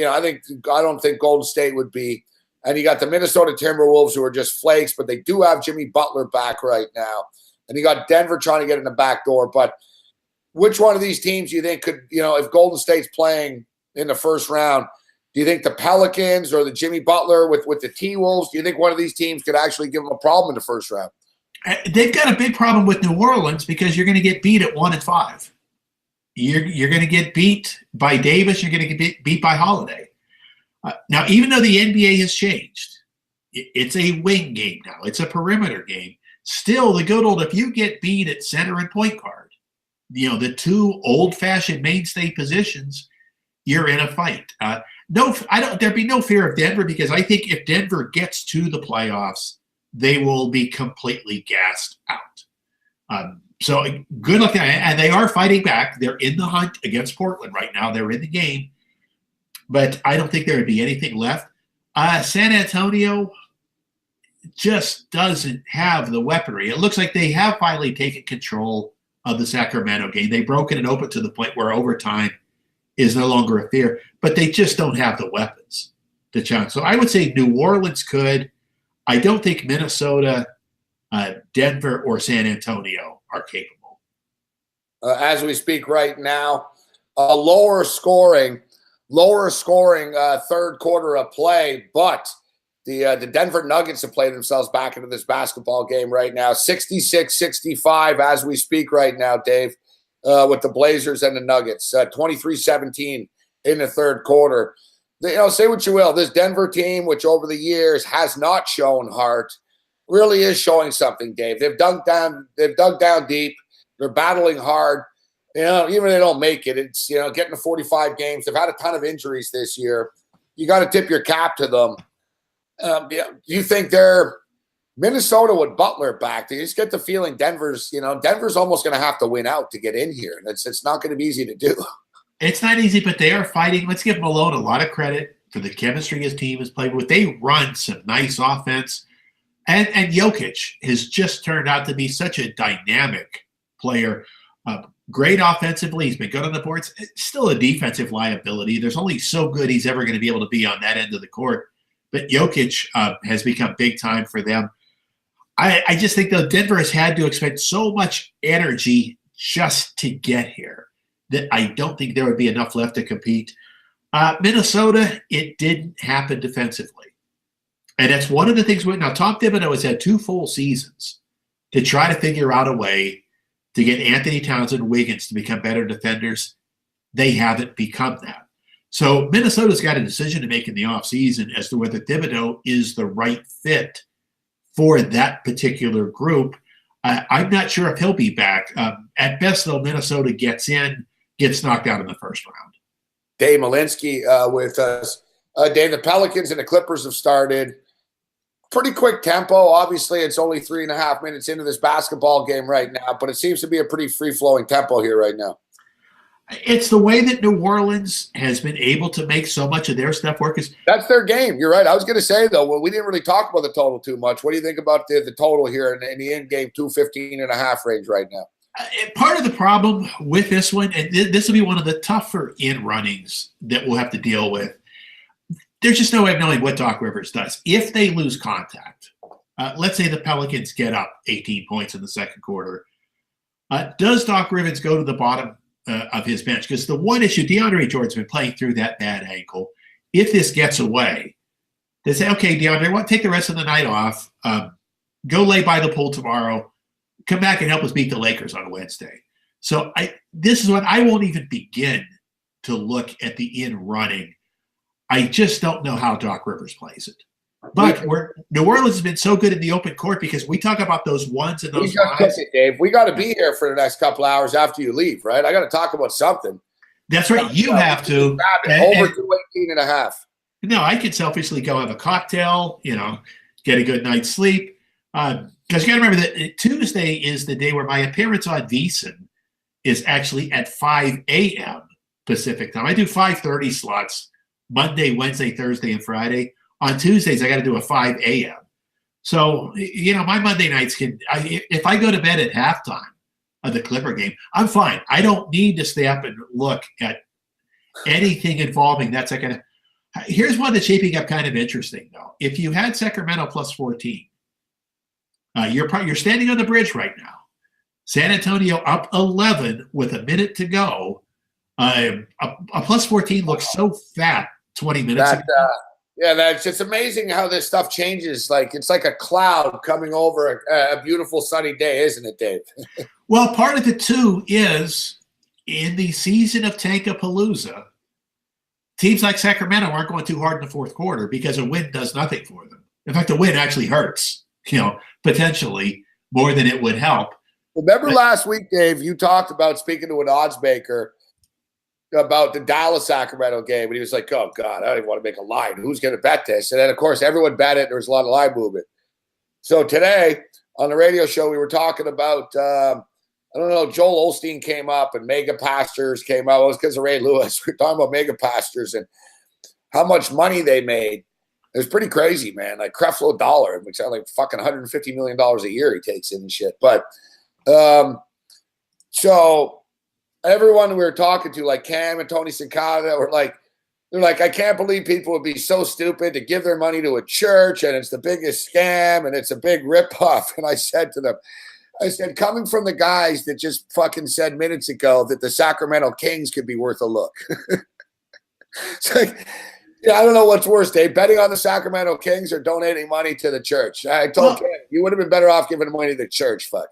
think Golden State would be. And you got the Minnesota Timberwolves, who are just flakes, but they do have Jimmy Butler back right now. And you got Denver trying to get in the back door. But which one of these teams do you think could, if Golden State's playing in the first round, do you think the Pelicans or the Jimmy Butler with the T-Wolves, do you think one of these teams could actually give them a problem in the first round? They've got a big problem with New Orleans because you're going to get beat at 1-5. You're going to get beat by Davis. You're going to get beat by Holiday. Now, even though the NBA has changed, it's a wing game now. It's a perimeter game. Still, the good old, if you get beat at center and point guard, the 2 old-fashioned mainstay positions, you're in a fight. There'd be no fear of Denver because I think if Denver gets to the playoffs, they will be completely gassed out. So good luck. And they are fighting back. They're in the hunt against Portland right now. They're in the game. But I don't think there would be anything left. San Antonio just doesn't have the weaponry. It looks like they have finally taken control of the Sacramento game. They've broken it open to the point where overtime is no longer a fear. But they just don't have the weapons to challenge. So I would say New Orleans could. I don't think Minnesota, Denver, or San Antonio are capable. As we speak right now, lower scoring third quarter of play, but the Denver Nuggets have played themselves back into this basketball game right now. 66-65 as we speak right now, Dave, with the Blazers and the Nuggets. 23-17 in the third quarter. Say what you will, this Denver team, which over the years has not shown heart, really is showing something, Dave. They've dug down deep. They're battling hard. Even if they don't make it, it's, getting to 45 games. They've had a ton of injuries this year. You got to tip your cap to them. Do you think they're Minnesota with Butler back? Do you just get the feeling Denver's almost going to have to win out to get in here? And it's not going to be easy to do. It's not easy, but they are fighting. Let's give Malone a lot of credit for the chemistry his team has played with. They run some nice offense. And Jokic has just turned out to be such a dynamic player. Great offensively. He's been good on the boards. Still a defensive liability. There's only so good he's ever going to be able to be on that end of the court. But Jokic has become big time for them. I just think, though, Denver has had to expend so much energy just to get here that I don't think there would be enough left to compete. Minnesota, it didn't happen defensively. And that's one of the things. Now, Tom Thibodeau has had 2 full seasons to try to figure out a way to get Anthony Townsend and Wiggins to become better defenders. They haven't become that. So Minnesota's got a decision to make in the offseason as to whether Thibodeau is the right fit for that particular group. I'm not sure if he'll be back. At best, though, Minnesota gets knocked out in the first round. Dave Malinsky with us. Dave, the Pelicans and the Clippers have started. Pretty quick tempo. Obviously, it's only 3.5 minutes into this basketball game right now, but it seems to be a pretty free-flowing tempo here right now. It's the way that New Orleans has been able to make so much of their stuff work. That's their game. You're right. I was going to say, though, well, we didn't really talk about the total too much. What do you think about the total here in the in-game 215.5 range right now? Part of the problem with this one, and this will be one of the tougher in-runnings that we'll have to deal with, there's just no way of knowing what Doc Rivers does. If they lose contact, let's say the Pelicans get up 18 points in the second quarter, does Doc Rivers go to the bottom of his bench? Because the one issue, DeAndre Jordan's been playing through that bad ankle. If this gets away, they say, okay, DeAndre, take the rest of the night off, go lay by the pool tomorrow, come back and help us beat the Lakers on Wednesday. So this is what I won't even begin to look at the in-running. I just don't know how Doc Rivers plays it. But New Orleans has been so good in the open court because we talk about those ones and those lines. Dave, we got to be here for the next couple hours after you leave, right? I got to talk about something. That's right. You have to. Over 218.5. No, I could selfishly go have a cocktail, get a good night's sleep. Because you got to remember that Tuesday is the day where my appearance on VSiN is actually at 5 a.m. Pacific time. I do 5:30 slots Monday, Wednesday, Thursday, and Friday. On Tuesdays, I got to do a 5 a.m. So, my Monday nights if I go to bed at halftime of the Clipper game, I'm fine. I don't need to stay up and look at anything involving that second. Here's one that's shaping up kind of interesting, though. If you had Sacramento plus 14, you're standing on the bridge right now. San Antonio up 11 with a minute to go. A plus 14 looks so fat 20 minutes ago. That's just amazing how this stuff changes. It's like a cloud coming over a beautiful sunny day, isn't it, Dave? Well, part of it, too, is in the season of Tankapalooza, teams like Sacramento aren't going too hard in the fourth quarter because a win does nothing for them. In fact, a win actually hurts, potentially more than it would help. Remember last week, Dave, you talked about speaking to an odds maker about the Dallas-Sacramento game, and he was like, oh, God, I don't even want to make a line. Who's going to bet this? And then, of course, everyone bet it. There was a lot of line movement. So today on the radio show, we were talking about, Joel Osteen came up and Mega Pastors came out. It was because of Ray Lewis. We were talking about Mega Pastors and how much money they made. It was pretty crazy, man. Like Creflo Dollar, which sounds like fucking $150 million a year he takes in and shit. But so everyone we were talking to, like Cam and Tony Sincata, they're like, I can't believe people would be so stupid to give their money to a church, and it's the biggest scam, and it's a big ripoff. And I said to them, coming from the guys that just fucking said minutes ago that the Sacramento Kings could be worth a look. It's like, I don't know what's worse, Dave, betting on the Sacramento Kings or donating money to the church. I told Cam, you would have been better off giving money to the church, fuck.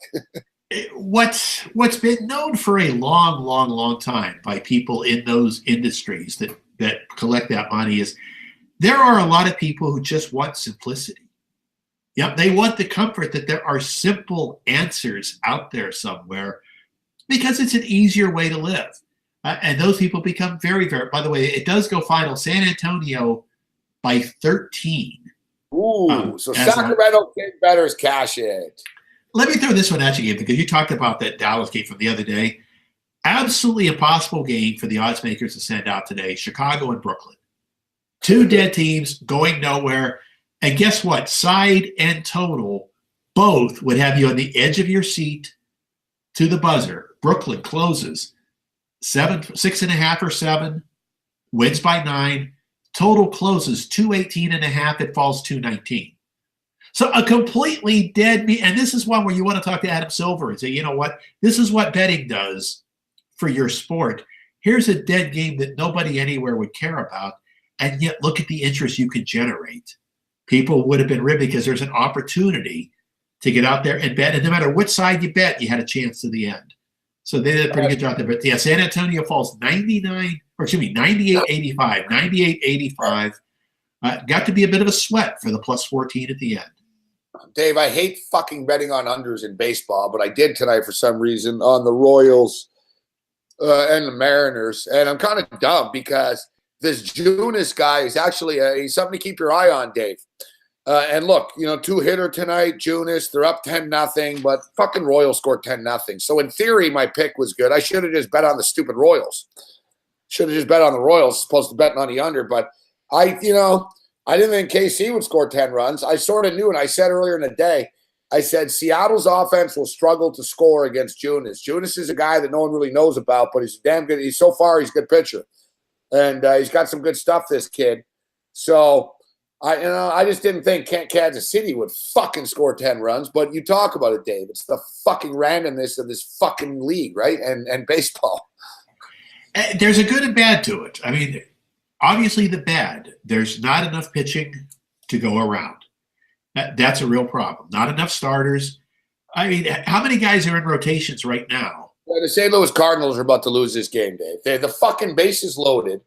What's been known for a long, long, long time by people in those industries that collect that money is there are a lot of people who just want simplicity. Yep, they want the comfort that there are simple answers out there somewhere because it's an easier way to live. And those people become very, very, by the way, it does go final San Antonio by 13. Ooh, so Sacramento King bettors cash it. Let me throw this one at you, Gabe, because you talked about that Dallas game from the other day. Absolutely impossible game for the odds makers to send out today. Chicago and Brooklyn. Two dead teams going nowhere. And guess what? Side and total both would have you on the edge of your seat to the buzzer. Brooklyn closes 6.5 or 7, wins by 9. Total closes 218.5. It falls 219. So a completely dead meat. And this is one where you want to talk to Adam Silver and say, you know what? This is what betting does for your sport. Here's a dead game that nobody anywhere would care about. And yet look at the interest you could generate. People would have been ribbed because there's an opportunity to get out there and bet. And no matter which side you bet, you had a chance to the end. So they did a pretty good job there. But yeah, San Antonio falls 98-85, 98-85. Got to be a bit of a sweat for the plus 14 at the end. Dave, I hate fucking betting on unders in baseball, but I did tonight for some reason on the Royals and the Mariners. And I'm kind of dumb because this Junis guy is actually he's something to keep your eye on, Dave. And look, 2-hitter tonight, Junis, they're up 10-0, but fucking Royals scored 10-0. So in theory, my pick was good. I should have just bet on the stupid Royals. Should have just bet on the Royals, supposed to bet on the under, but I didn't think KC would score 10 runs. I sort of knew, and I said earlier in the day, I said Seattle's offense will struggle to score against Junis. Junis is a guy that no one really knows about, but he's damn good. He's a good pitcher, and he's got some good stuff, this kid. So I just didn't think Kansas City would fucking score 10 runs. But you talk about it, Dave. It's the fucking randomness of this fucking league, right? And baseball. There's a good and bad to it. I mean, obviously the bad, there's not enough pitching to go around. That's a real problem. Not enough starters. I mean, how many guys are in rotations right now? The St. Louis Cardinals are about to lose this game, Dave. They're the fucking bases loaded.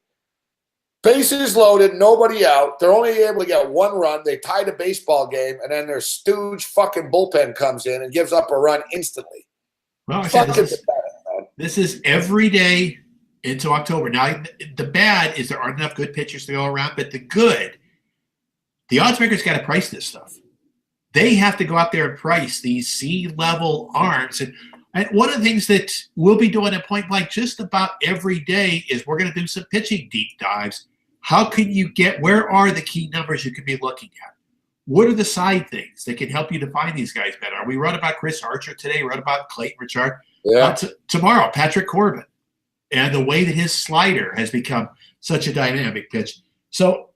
Bases loaded, nobody out. They're only able to get 1 run. They tied a baseball game, and then their stooge fucking bullpen comes in and gives up a run instantly. Well, this is every day into October. Now, the bad is there aren't enough good pitchers to go around, but the good, the odds makers got to price this stuff. They have to go out there and price these C-level arms. And one of the things that we'll be doing at Point Blank just about every day is we're going to do some pitching deep dives. How can you where are the key numbers you can be looking at? What are the side things that can help you define these guys better? We wrote about Chris Archer today, wrote about Clayton Richard. Yeah. Tomorrow, Patrick Corbin. And the way that his slider has become such a dynamic pitch. So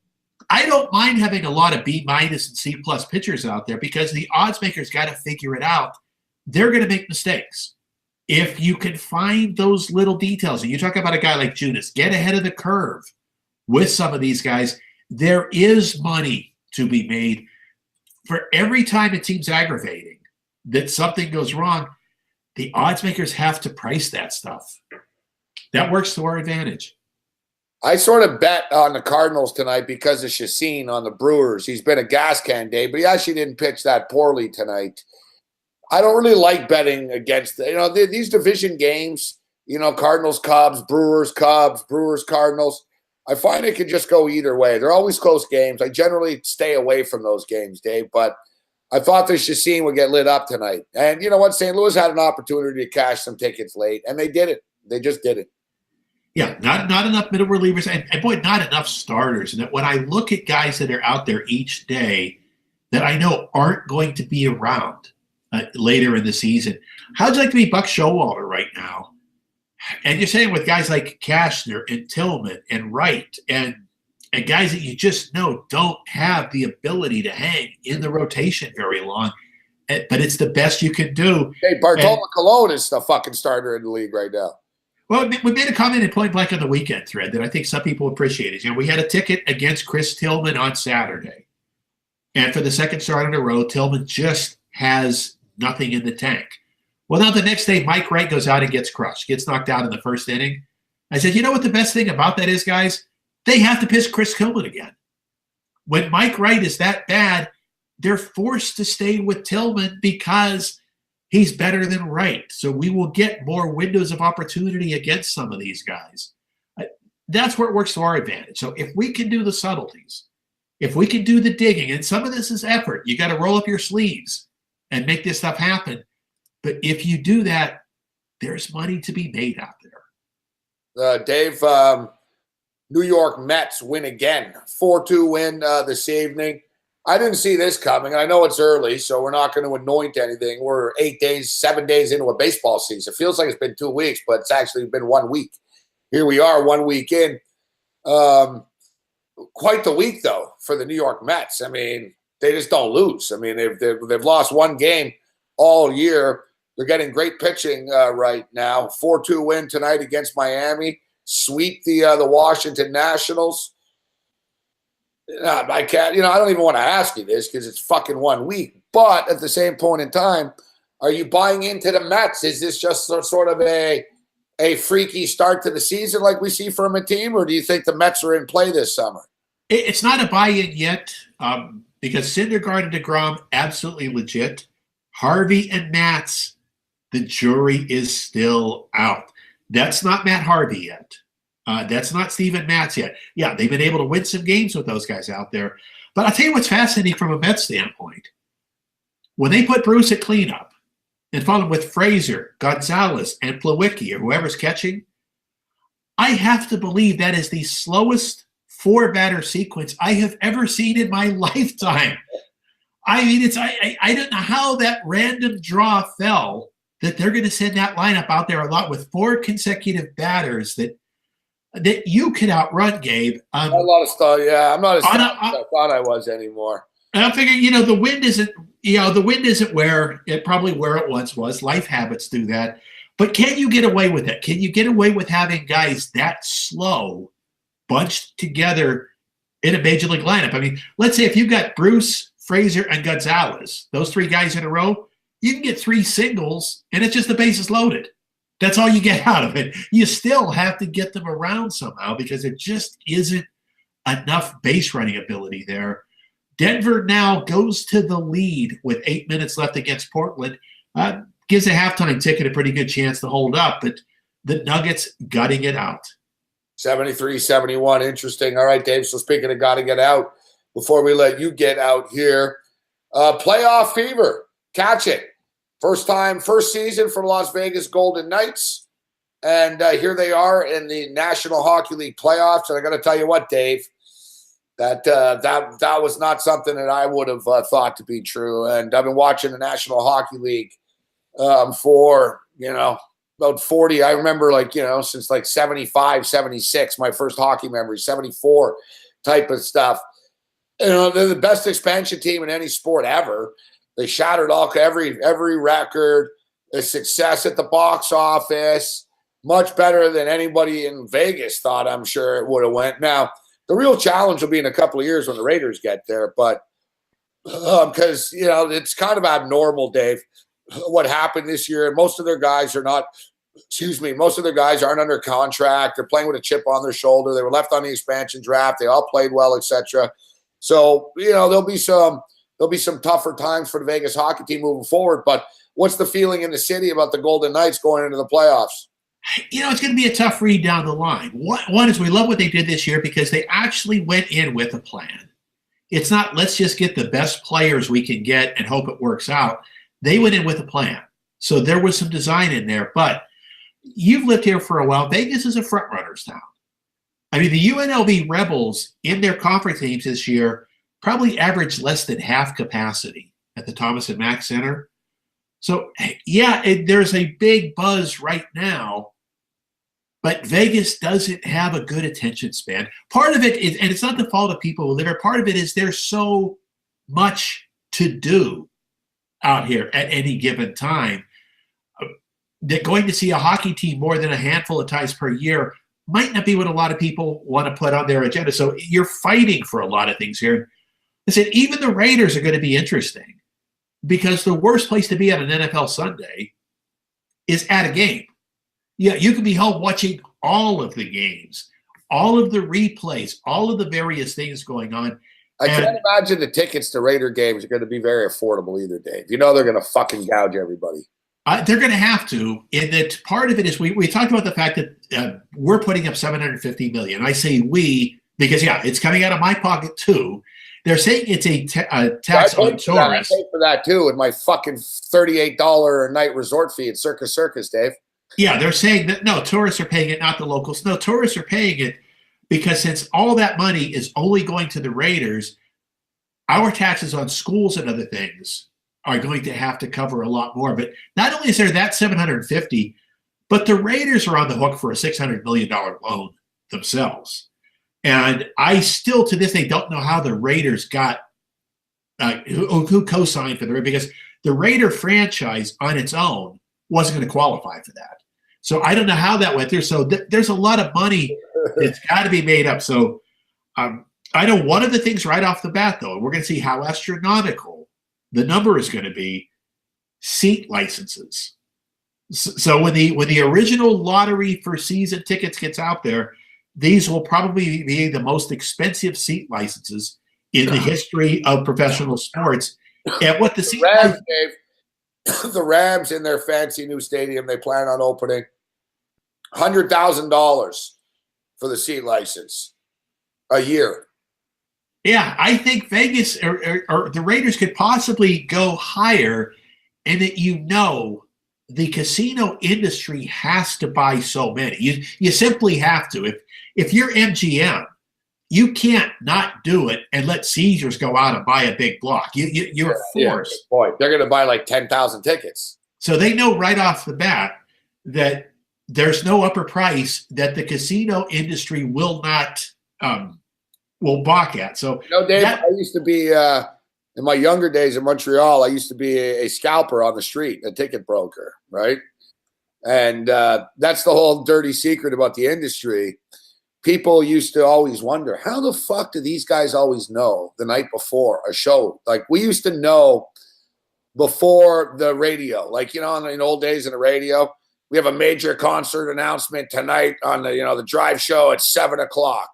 I don't mind having a lot of B- and C+ pitchers out there because the odds makers got to figure it out. They're going to make mistakes. If you can find those little details, and you talk about a guy like Junis, get ahead of the curve with some of these guys, there is money to be made. For every time it seems aggravating that something goes wrong, the odds makers have to price that stuff. That works to our advantage. I sort of bet on the Cardinals tonight because of Chacin on the Brewers. He's been a gas can, Dave, but he actually didn't pitch that poorly tonight. I don't really like betting against these division games, Cardinals, Cubs, Brewers, Cardinals. I find it can just go either way. They're always close games. I generally stay away from those games, Dave, but I thought the Chacin would get lit up tonight. And you know what? St. Louis had an opportunity to cash some tickets late, and they did it. They just did it. Yeah, not enough middle relievers, and boy, not enough starters. And when I look at guys that are out there each day that I know aren't going to be around later in the season, how'd you like to be Buck Showalter right now? And you're saying with guys like Cashner and Tillman and Wright and guys that you just know don't have the ability to hang in the rotation very long, but it's the best you can do. Hey, Bartolo Colon is the fucking starter in the league right now. Well, we made a comment in Point Blank on the weekend thread that I think some people appreciated. We had a ticket against Chris Tillman on Saturday. And for the second start in a row, Tillman just has nothing in the tank. Well, now the next day, Mike Wright goes out and gets crushed, gets knocked out in the first inning. I said, you know what the best thing about that is, guys? They have to pitch Chris Tillman again. When Mike Wright is that bad, they're forced to stay with Tillman because he's better than Wright. So we will get more windows of opportunity against some of these guys. That's where it works to our advantage. So if we can do the subtleties, if we can do the digging, and some of this is effort, you got to roll up your sleeves and make this stuff happen. But if you do that, there's money to be made out there. Dave, New York Mets win again. 4-2 win this evening. I didn't see this coming. I know it's early, so we're not going to anoint anything. We're 7 days into a baseball season. It feels like it's been 2 weeks, but it's actually been 1 week. Here we are 1 week in. Quite the week, though, for the New York Mets. I mean, they just don't lose. I mean, they've lost one game all year. They're getting great pitching right now. 4-2 win tonight against Miami. Sweep the Washington Nationals. I can't, I don't even want to ask you this because it's fucking 1 week. But at the same point in time, are you buying into the Mets? Is this just sort of a freaky start to the season like we see from a team, or do you think the Mets are in play this summer? It's not a buy-in yet because Syndergaard and DeGrom, absolutely legit. Harvey and Matz, the jury is still out. That's not Matt Harvey yet. That's not Steven Matz yet. Yeah, they've been able to win some games with those guys out there. But I'll tell you what's fascinating from a Mets standpoint. When they put Bruce at cleanup and followed with Frazier, Gonzalez, and Plawicki, or whoever's catching, I have to believe that is the slowest four-batter sequence I have ever seen in my lifetime. I mean, I don't know how that random draw fell that they're going to send that lineup out there a lot with 4 consecutive batters that you could outrun, Gabe. A lot of stuff, yeah. I'm not as fast as I thought I was anymore. And I'm figuring, the wind isn't where it once was. Life habits do that. But can you get away with it? Can you get away with having guys that slow bunched together in a major league lineup? I mean, let's say if you've got Bruce, Frazier, and Gonzalez, those 3 guys in a row, you can get 3 singles, and it's just the bases loaded. That's all you get out of it. You still have to get them around somehow because there just isn't enough base running ability there. Denver now goes to the lead with 8 minutes left against Portland. Gives a halftime ticket a pretty good chance to hold up, but the Nuggets gutting it out. 73-71. Interesting. All right, Dave. So speaking of gotta get out, before we let you get out here, playoff fever. Catch it. First season for Las Vegas Golden Knights. And here they are in the National Hockey League playoffs. And I got to tell you what, Dave, that was not something that I would have thought to be true. And I've been watching the National Hockey League for, about 40. I remember since 75, 76, my first hockey memory, 74 type of stuff. They're the best expansion team in any sport ever. They shattered every record, a success at the box office, much better than anybody in Vegas thought, I'm sure it would have went. Now, the real challenge will be in a couple of years when the Raiders get there, but because, it's kind of abnormal, Dave, what happened this year. Most of their guys aren't under contract. They're playing with a chip on their shoulder. They were left on the expansion draft. They all played well, etc. So, there'll be some tougher times for the Vegas hockey team moving forward. But what's the feeling in the city about the Golden Knights going into the playoffs? It's going to be a tough read down the line. One is we love what they did this year because they actually went in with a plan. It's not let's just get the best players we can get and hope it works out. They went in with a plan. So there was some design in there. But you've lived here for a while. Vegas is a front-runners town. I mean, the UNLV Rebels in their conference games this year probably averaged less than half capacity at the Thomas and Mack Center. So, there's a big buzz right now, but Vegas doesn't have a good attention span. Part of it is, and it's not the fault of people who live here, part of it is there's so much to do out here at any given time that going to see a hockey team more than a handful of times per year might not be what a lot of people want to put on their agenda. So you're fighting for a lot of things here. I said, even the Raiders are going to be interesting because the worst place to be on an NFL Sunday is at a game. Yeah, you can be home watching all of the games, all of the replays, all of the various things going on. I can't imagine the tickets to Raider games are going to be very affordable either, Dave. They're going to fucking gouge everybody. They're going to have to. And that part of it is we talked about the fact that we're putting up $750 million. I say we because, it's coming out of my pocket too. They're saying it's a tax on tourists. I paid for that too with my fucking $38 a night resort fee at Circus Circus, Dave. Yeah, they're saying that, no, tourists are paying it, not the locals. No, tourists are paying it because since all that money is only going to the Raiders, our taxes on schools and other things are going to have to cover a lot more. But not only is there that 750, but the Raiders are on the hook for a $600 million loan themselves. And I still, to this day, don't know how the Raiders got who co-signed for the Raiders, because the Raider franchise on its own wasn't going to qualify for that. So I don't know how that went through. So there's a lot of money that's got to be made up. So I know one of the things right off the bat, though, we're going to see how astronomical the number is going to be: seat licenses. So when the original lottery for season tickets gets out there, these will probably be the most expensive seat licenses in the history of professional sports. And what the seat Rams, Dave, the Rams in their fancy new stadium, they plan on opening $100,000 for the seat license a year. Yeah, I think Vegas or the Raiders could possibly go higher, and that the casino industry has to buy so many. You simply have to. If you're MGM, you can't not do it and let Caesars go out and buy a big block. You're forced. Boy, they're going to buy like 10,000 tickets. So they know right off the bat that there's no upper price that the casino industry will not will balk at. So Dave, I used to be in my younger days in Montreal, I used to be a scalper on the street, a ticket broker, right? And that's the whole dirty secret about the industry. People used to always wonder, how the fuck do these guys always know the night before a show? Like, we used to know before the radio, like, in old days in the radio, we have a major concert announcement tonight on the drive show at 7:00.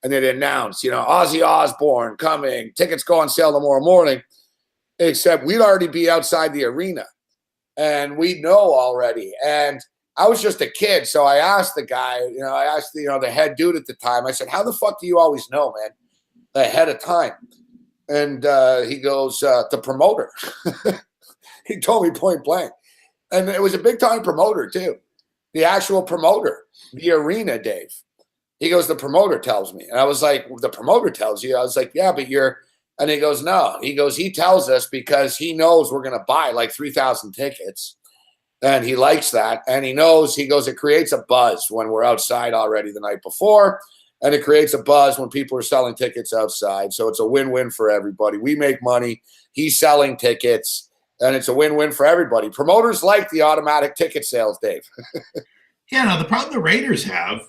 And they'd announce, Ozzy Osbourne coming, tickets go on sale tomorrow morning, except we'd already be outside the arena and we'd know already. And I was just a kid. So I asked the guy, I asked the head dude at the time, I said, how the fuck do you always know, man, ahead of time? And he goes, the promoter. He told me point blank. And it was a big time promoter too. The actual promoter, the arena, Dave. He goes, the promoter tells me. And I was like, the promoter tells you? I was like, yeah, but and he goes, no. He goes, he tells us because he knows we're going to buy like 3,000 tickets. And he likes that. And he knows, he goes, it creates a buzz when we're outside already the night before. And it creates a buzz when people are selling tickets outside. So it's a win-win for everybody. We make money. He's selling tickets. And it's a win-win for everybody. Promoters like the automatic ticket sales, Dave. Yeah, now the problem the Raiders have,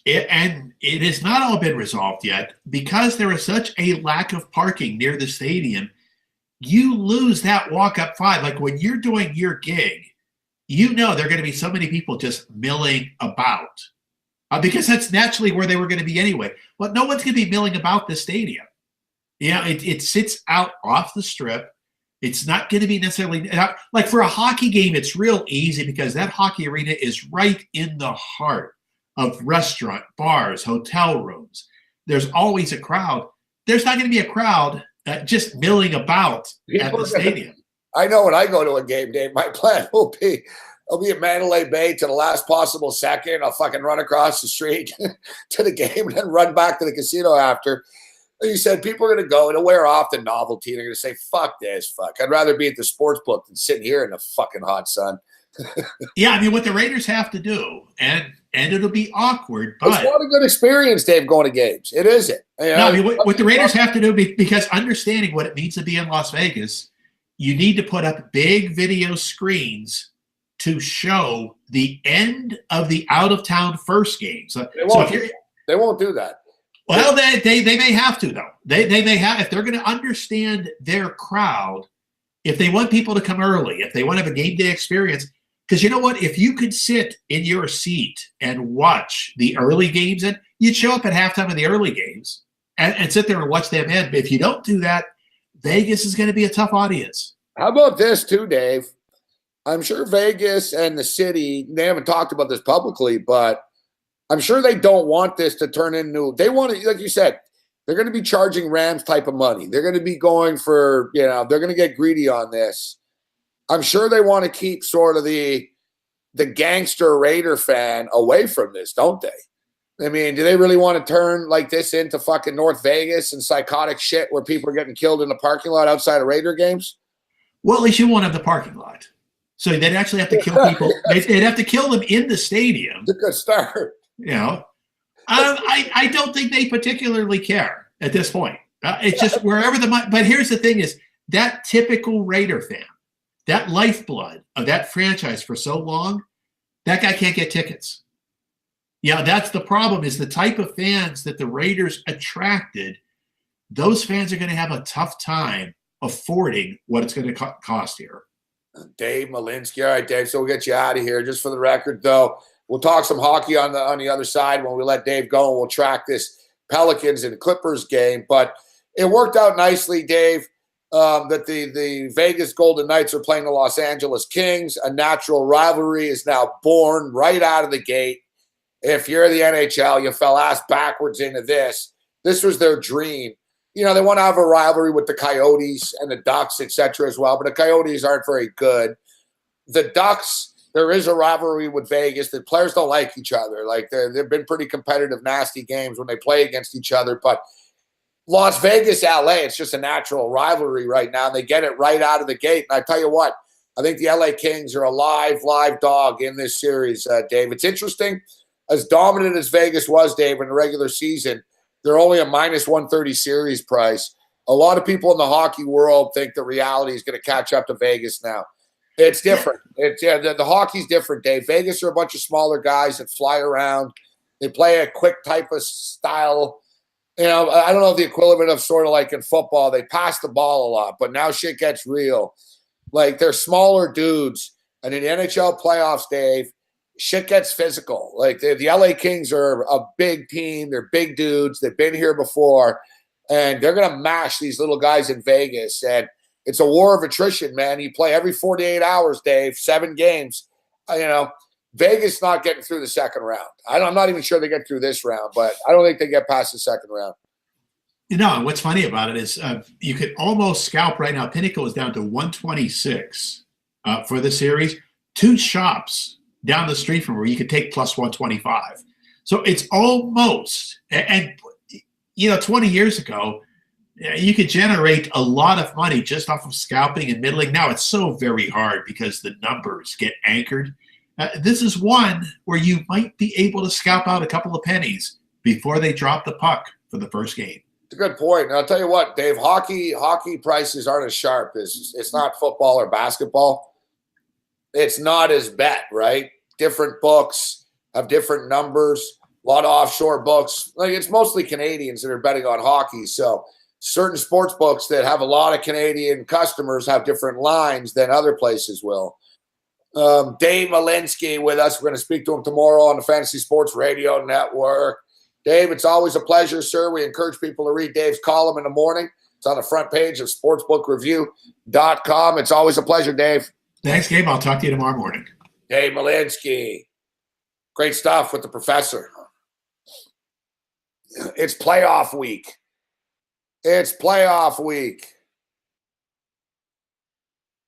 and it has not all been resolved yet, because there is such a lack of parking near the stadium, you lose that walk-up five. Like when you're doing your gig, there are going to be so many people just milling about because that's naturally where they were going to be anyway. But no one's going to be milling about the stadium. It sits out off the strip. It's not going to be necessarily like for a hockey game. It's real easy because that hockey arena is right in the heart of restaurant, bars, hotel rooms. There's always a crowd. There's not going to be a crowd just milling about at the stadium. I know when I go to a game, Dave, my plan will be I'll be at Mandalay Bay to the last possible second. I'll fucking run across the street to the game and then run back to the casino after. You said people are going to go and wear off the novelty. They're going to say, fuck this, fuck. I'd rather be at the sports book than sitting here in the fucking hot sun. Yeah, I mean, what the Raiders have to do, and it'll be awkward, but it's not a good experience, Dave, going to games. It isn't. No, I mean, what the Raiders have to do, because understanding what it means to be in Las Vegas, you need to put up big video screens to show the end of the out-of-town first game. They won't do that. Well, they may have to, though. They may have, if they're going to understand their crowd, if they want people to come early, if they want to have a game day experience. Because you know what? If you could sit in your seat and watch the early games, and you'd show up at halftime of the early games and sit there and watch them end. But if you don't do that, Vegas is going to be a tough audience. How about this too, Dave? I'm sure Vegas and the city, they haven't talked about this publicly, but I'm sure they don't want this to turn into, they want to, like you said, they're going to be charging Rams type of money. They're going to be going for, they're going to get greedy on this. I'm sure they want to keep sort of the gangster Raider fan away from this, don't they? I mean, do they really want to turn like this into fucking North Vegas and psychotic shit where people are getting killed in the parking lot outside of Raider games? Well, at least you won't have the parking lot. So they'd actually have to kill people. They'd have to kill them in the stadium. It's a good start. You know, I don't think they particularly care at this point. It's just wherever the money. But here's the thing: is that typical Raider fan, that lifeblood of that franchise for so long, that guy can't get tickets. Yeah, that's the problem. Is the type of fans that the Raiders attracted. Those fans are going to have a tough time affording what it's going to cost here. Dave Malinsky. All right, Dave. So we'll get you out of here. Just for the record, though, we'll talk some hockey on the other side when we let Dave go, and we'll track this Pelicans and Clippers game. But it worked out nicely, Dave, that the Vegas Golden Knights are playing the Los Angeles Kings. A natural rivalry is now born right out of the gate. If you're the NHL, you fell ass backwards into this. This was their dream. You know, they want to have a rivalry with the Coyotes and the Ducks, etc. as well, but the Coyotes aren't very good. The Ducks, there is a rivalry with Vegas. The players don't like each other. Like, they've been pretty competitive, nasty games when they play against each other. But Las Vegas, LA, it's just a natural rivalry right now. And they get it right out of the gate. And I tell you what, I think the LA Kings are a live dog in this series, Dave. It's interesting. As dominant as Vegas was, Dave, in the regular season, they're only a minus 130 series price. A lot of people in the hockey world think the reality is going to catch up to Vegas now. It's different. The hockey's different, Dave. Vegas are a bunch of smaller guys that fly around. They play a quick type of style. You know, I don't know the equivalent of sort of like in football. They pass the ball a lot, but now shit gets real. Like, they're smaller dudes. And in the NHL playoffs, Dave, shit gets physical. Like, the LA Kings are a big team. They're big dudes. They've been here before. And they're going to mash these little guys in Vegas. And it's a war of attrition, man. You play every 48 hours, Dave, 7 games. You know, Vegas not getting through the second round. I'm not even sure they get through this round, but I don't think they get past the second round. You know, what's funny about it is you could almost scalp right now. Pinnacle is down to 126 for the series. 2 shops down the street from where you could take plus 125. So it's almost, and you know, 20 years ago, you could generate a lot of money just off of scalping and middling. Now it's so very hard because the numbers get anchored. This is one where you might be able to scalp out a couple of pennies before they drop the puck for the first game. It's a good point. And I'll tell you what, Dave, hockey prices aren't as sharp as it's not football or basketball. It's not as bet, right? Different books have different numbers, a lot of offshore books. Like, it's mostly Canadians that are betting on hockey. So certain sports books that have a lot of Canadian customers have different lines than other places will. Dave Malinsky with us. We're going to speak to him tomorrow on the Fantasy Sports Radio Network. Dave, it's always a pleasure, sir. We encourage people to read Dave's column in the morning. It's on the front page of sportsbookreview.com. It's always a pleasure, Dave. Thanks, Gabe. I'll talk to you tomorrow morning. Dave Malinsky. Great stuff with the professor. It's playoff week. It's playoff week.